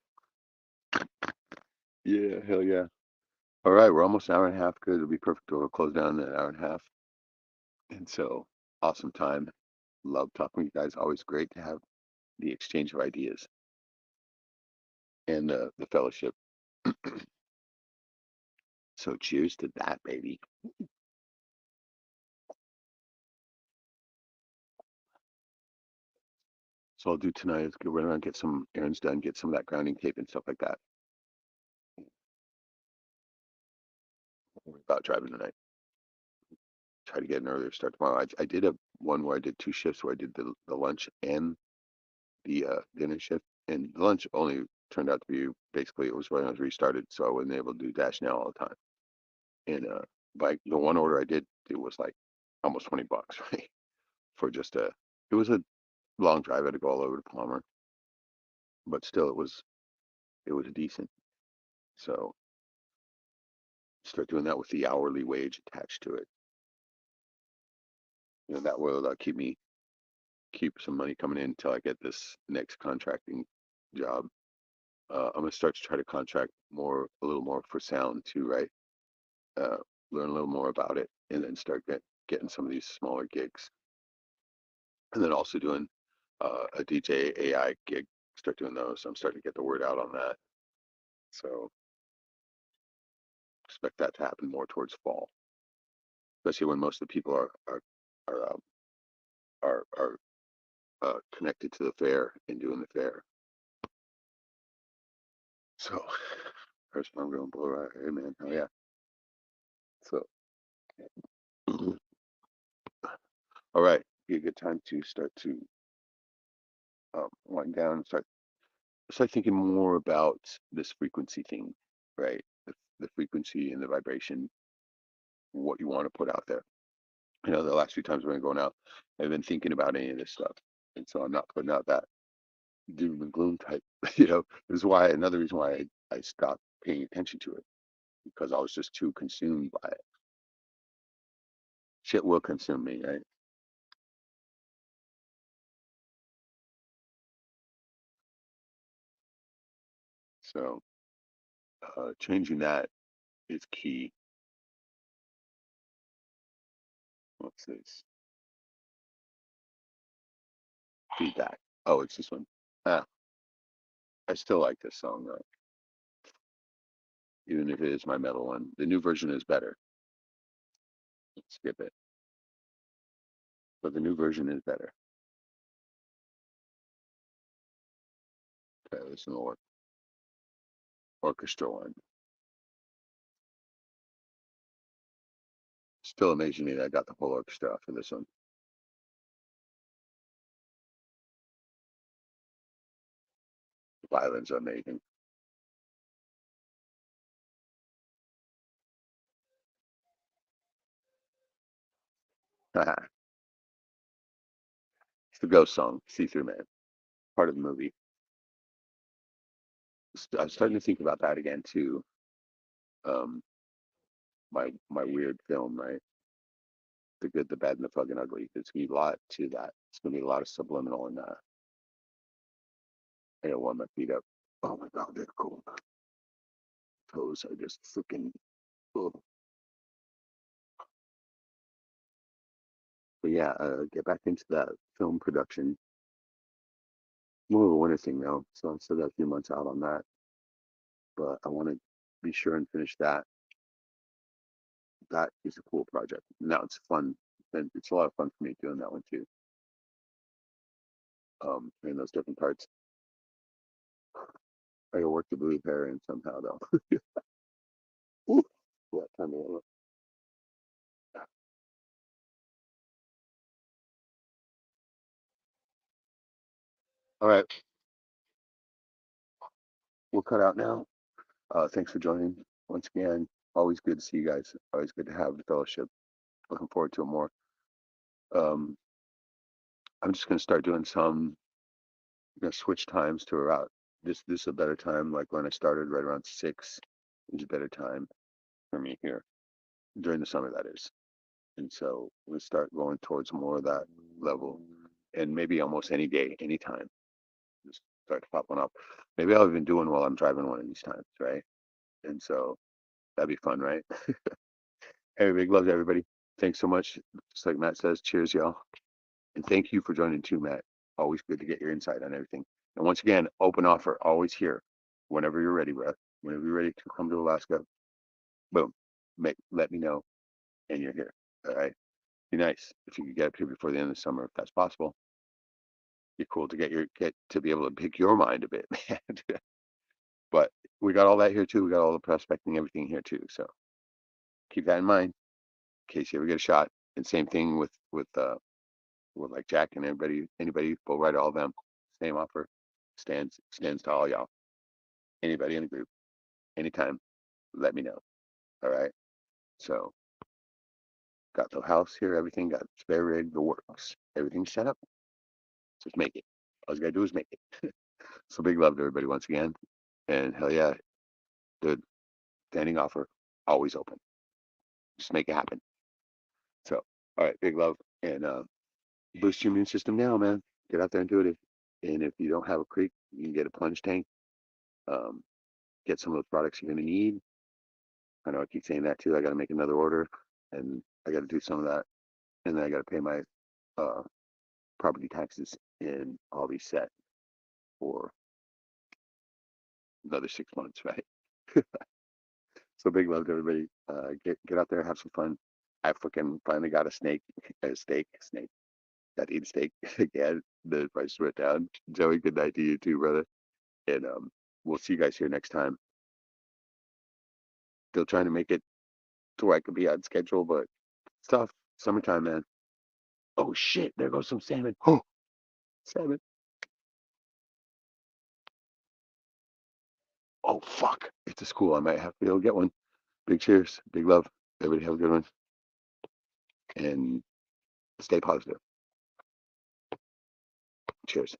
Yeah, hell yeah. All right, we're almost an hour and a half. Good. It'll be perfect to close down in an hour and a half. And so awesome time. Love talking with you guys. Always great to have the exchange of ideas and the fellowship. So cheers to that, baby. So I'll do tonight is go run around, get some errands done, get some of that grounding tape and stuff like that. Don't worry about driving tonight. Try to get an earlier start tomorrow. I did a one where I did 2 shifts where I did the lunch and the dinner shift, and the lunch only turned out to be basically it was when I was restarted, so I wasn't able to do dash now all the time. And like the one order I did do was like almost $20, right? For just it was a long drive. I had to go all over to Palmer, but still it was decent. So start doing that with the hourly wage attached to it. That will keep some money coming in until I get this next contracting job. I'm gonna start to try to contract a little more for sound too, right? Uh, Learn a little more about it, and then start getting some of these smaller gigs, and then also doing a DJ AI gig. Start doing those. I'm starting to get the word out on that. So expect that to happen more towards fall, especially when most of the people are connected to the fair and doing the fair. So first I'm going blow right. Hey man, oh yeah. So all right, be a good time to start to wind down and start thinking more about this frequency thing, right? The frequency and the vibration, what you want to put out there. The last few times I've been going out, I've been thinking about any of this stuff, and so I'm not putting out that doom and gloom type. This is why another reason why I stopped paying attention to it, because I was just too consumed by it. Shit will consume me, right? So changing that is key. What's this? Feedback. Oh, it's this one. Ah, I still like this song though, even if it is my metal one. The new version is better. Skip it. But the new version is better. Okay, listen to the orchestra one. Still amazing me that I got the whole orchestra for this one. The violin's amazing. It's the ghost song, See Through Man, part of the movie. I was starting to think about that again too. Um, my weird film, right? The good, the bad, and the fucking ugly. There's gonna be a lot to that. It's gonna be a lot of subliminal in that. I gotta warm my feet up. Oh my god, they're cold. Toes are just freaking. Ugh. But yeah, get back into that film production. More of a winter thing now, so I still got a few months out on that. But I want to be sure and finish that. That is a cool project. Now it's fun, and it's a lot of fun for me doing that one too. In those different parts. I gotta work the blue hair in somehow though. Ooh, yeah, time to All right, we'll cut out now. Thanks for joining once again. Always good to see you guys. Always good to have the fellowship. Looking forward to it more. Um, I'm just gonna start doing some. I'm gonna switch times to around this is a better time. Like when I started, right around 6 is a better time for me here during the summer. That is, and so we'll start going towards more of that level, and maybe almost any day, anytime. Just start to pop one up. Maybe I'll even do one while I'm driving one of these times, right? And so that'd be fun, right? Hey, big love to everybody. Thanks so much. Just like Matt says, cheers, y'all. And thank you for joining too, Matt. Always good to get your insight on everything. And once again, open offer, always here. Whenever you're ready, bro. Whenever you're ready to come to Alaska, boom. Let me know and you're here. All right. Be nice if you could get up here before the end of the summer, if that's possible. be cool to get to be able to pick your mind a bit, man. But we got all that here too. We got all the prospecting, everything here too. So keep that in mind in case you ever get a shot. And same thing with like Jack and anybody, full right, all of them. Same offer stands to all y'all. Anybody in the group, anytime, let me know. All right. So got the house here, everything got spare rig, the works, everything's set up. Just make it. All you gotta do is make it. So big love to everybody once again. And hell yeah, the standing offer always open. Just make it happen. So all right, big love and boost your immune system now, man. Get out there and do it. And if you don't have a creek, you can get a plunge tank. Um, get some of those products you're gonna need. I know I keep saying that too. I got to make another order, and I got to do some of that, and then I got to pay my uh, property taxes, and I'll be set for another 6 months, right? So big love to everybody. Get out there, have some fun. I freaking finally got a snake. Got to eat a steak again. The price went down. Joey, good night to you too, brother. And we'll see you guys here next time. Still trying to make it to where I could be on schedule, but it's tough. Summertime, man. Oh shit! There goes some salmon. Oh, salmon. Oh fuck! It's a school. I might have to be able to get one. Big cheers. Big love. Everybody have a good one. And stay positive. Cheers.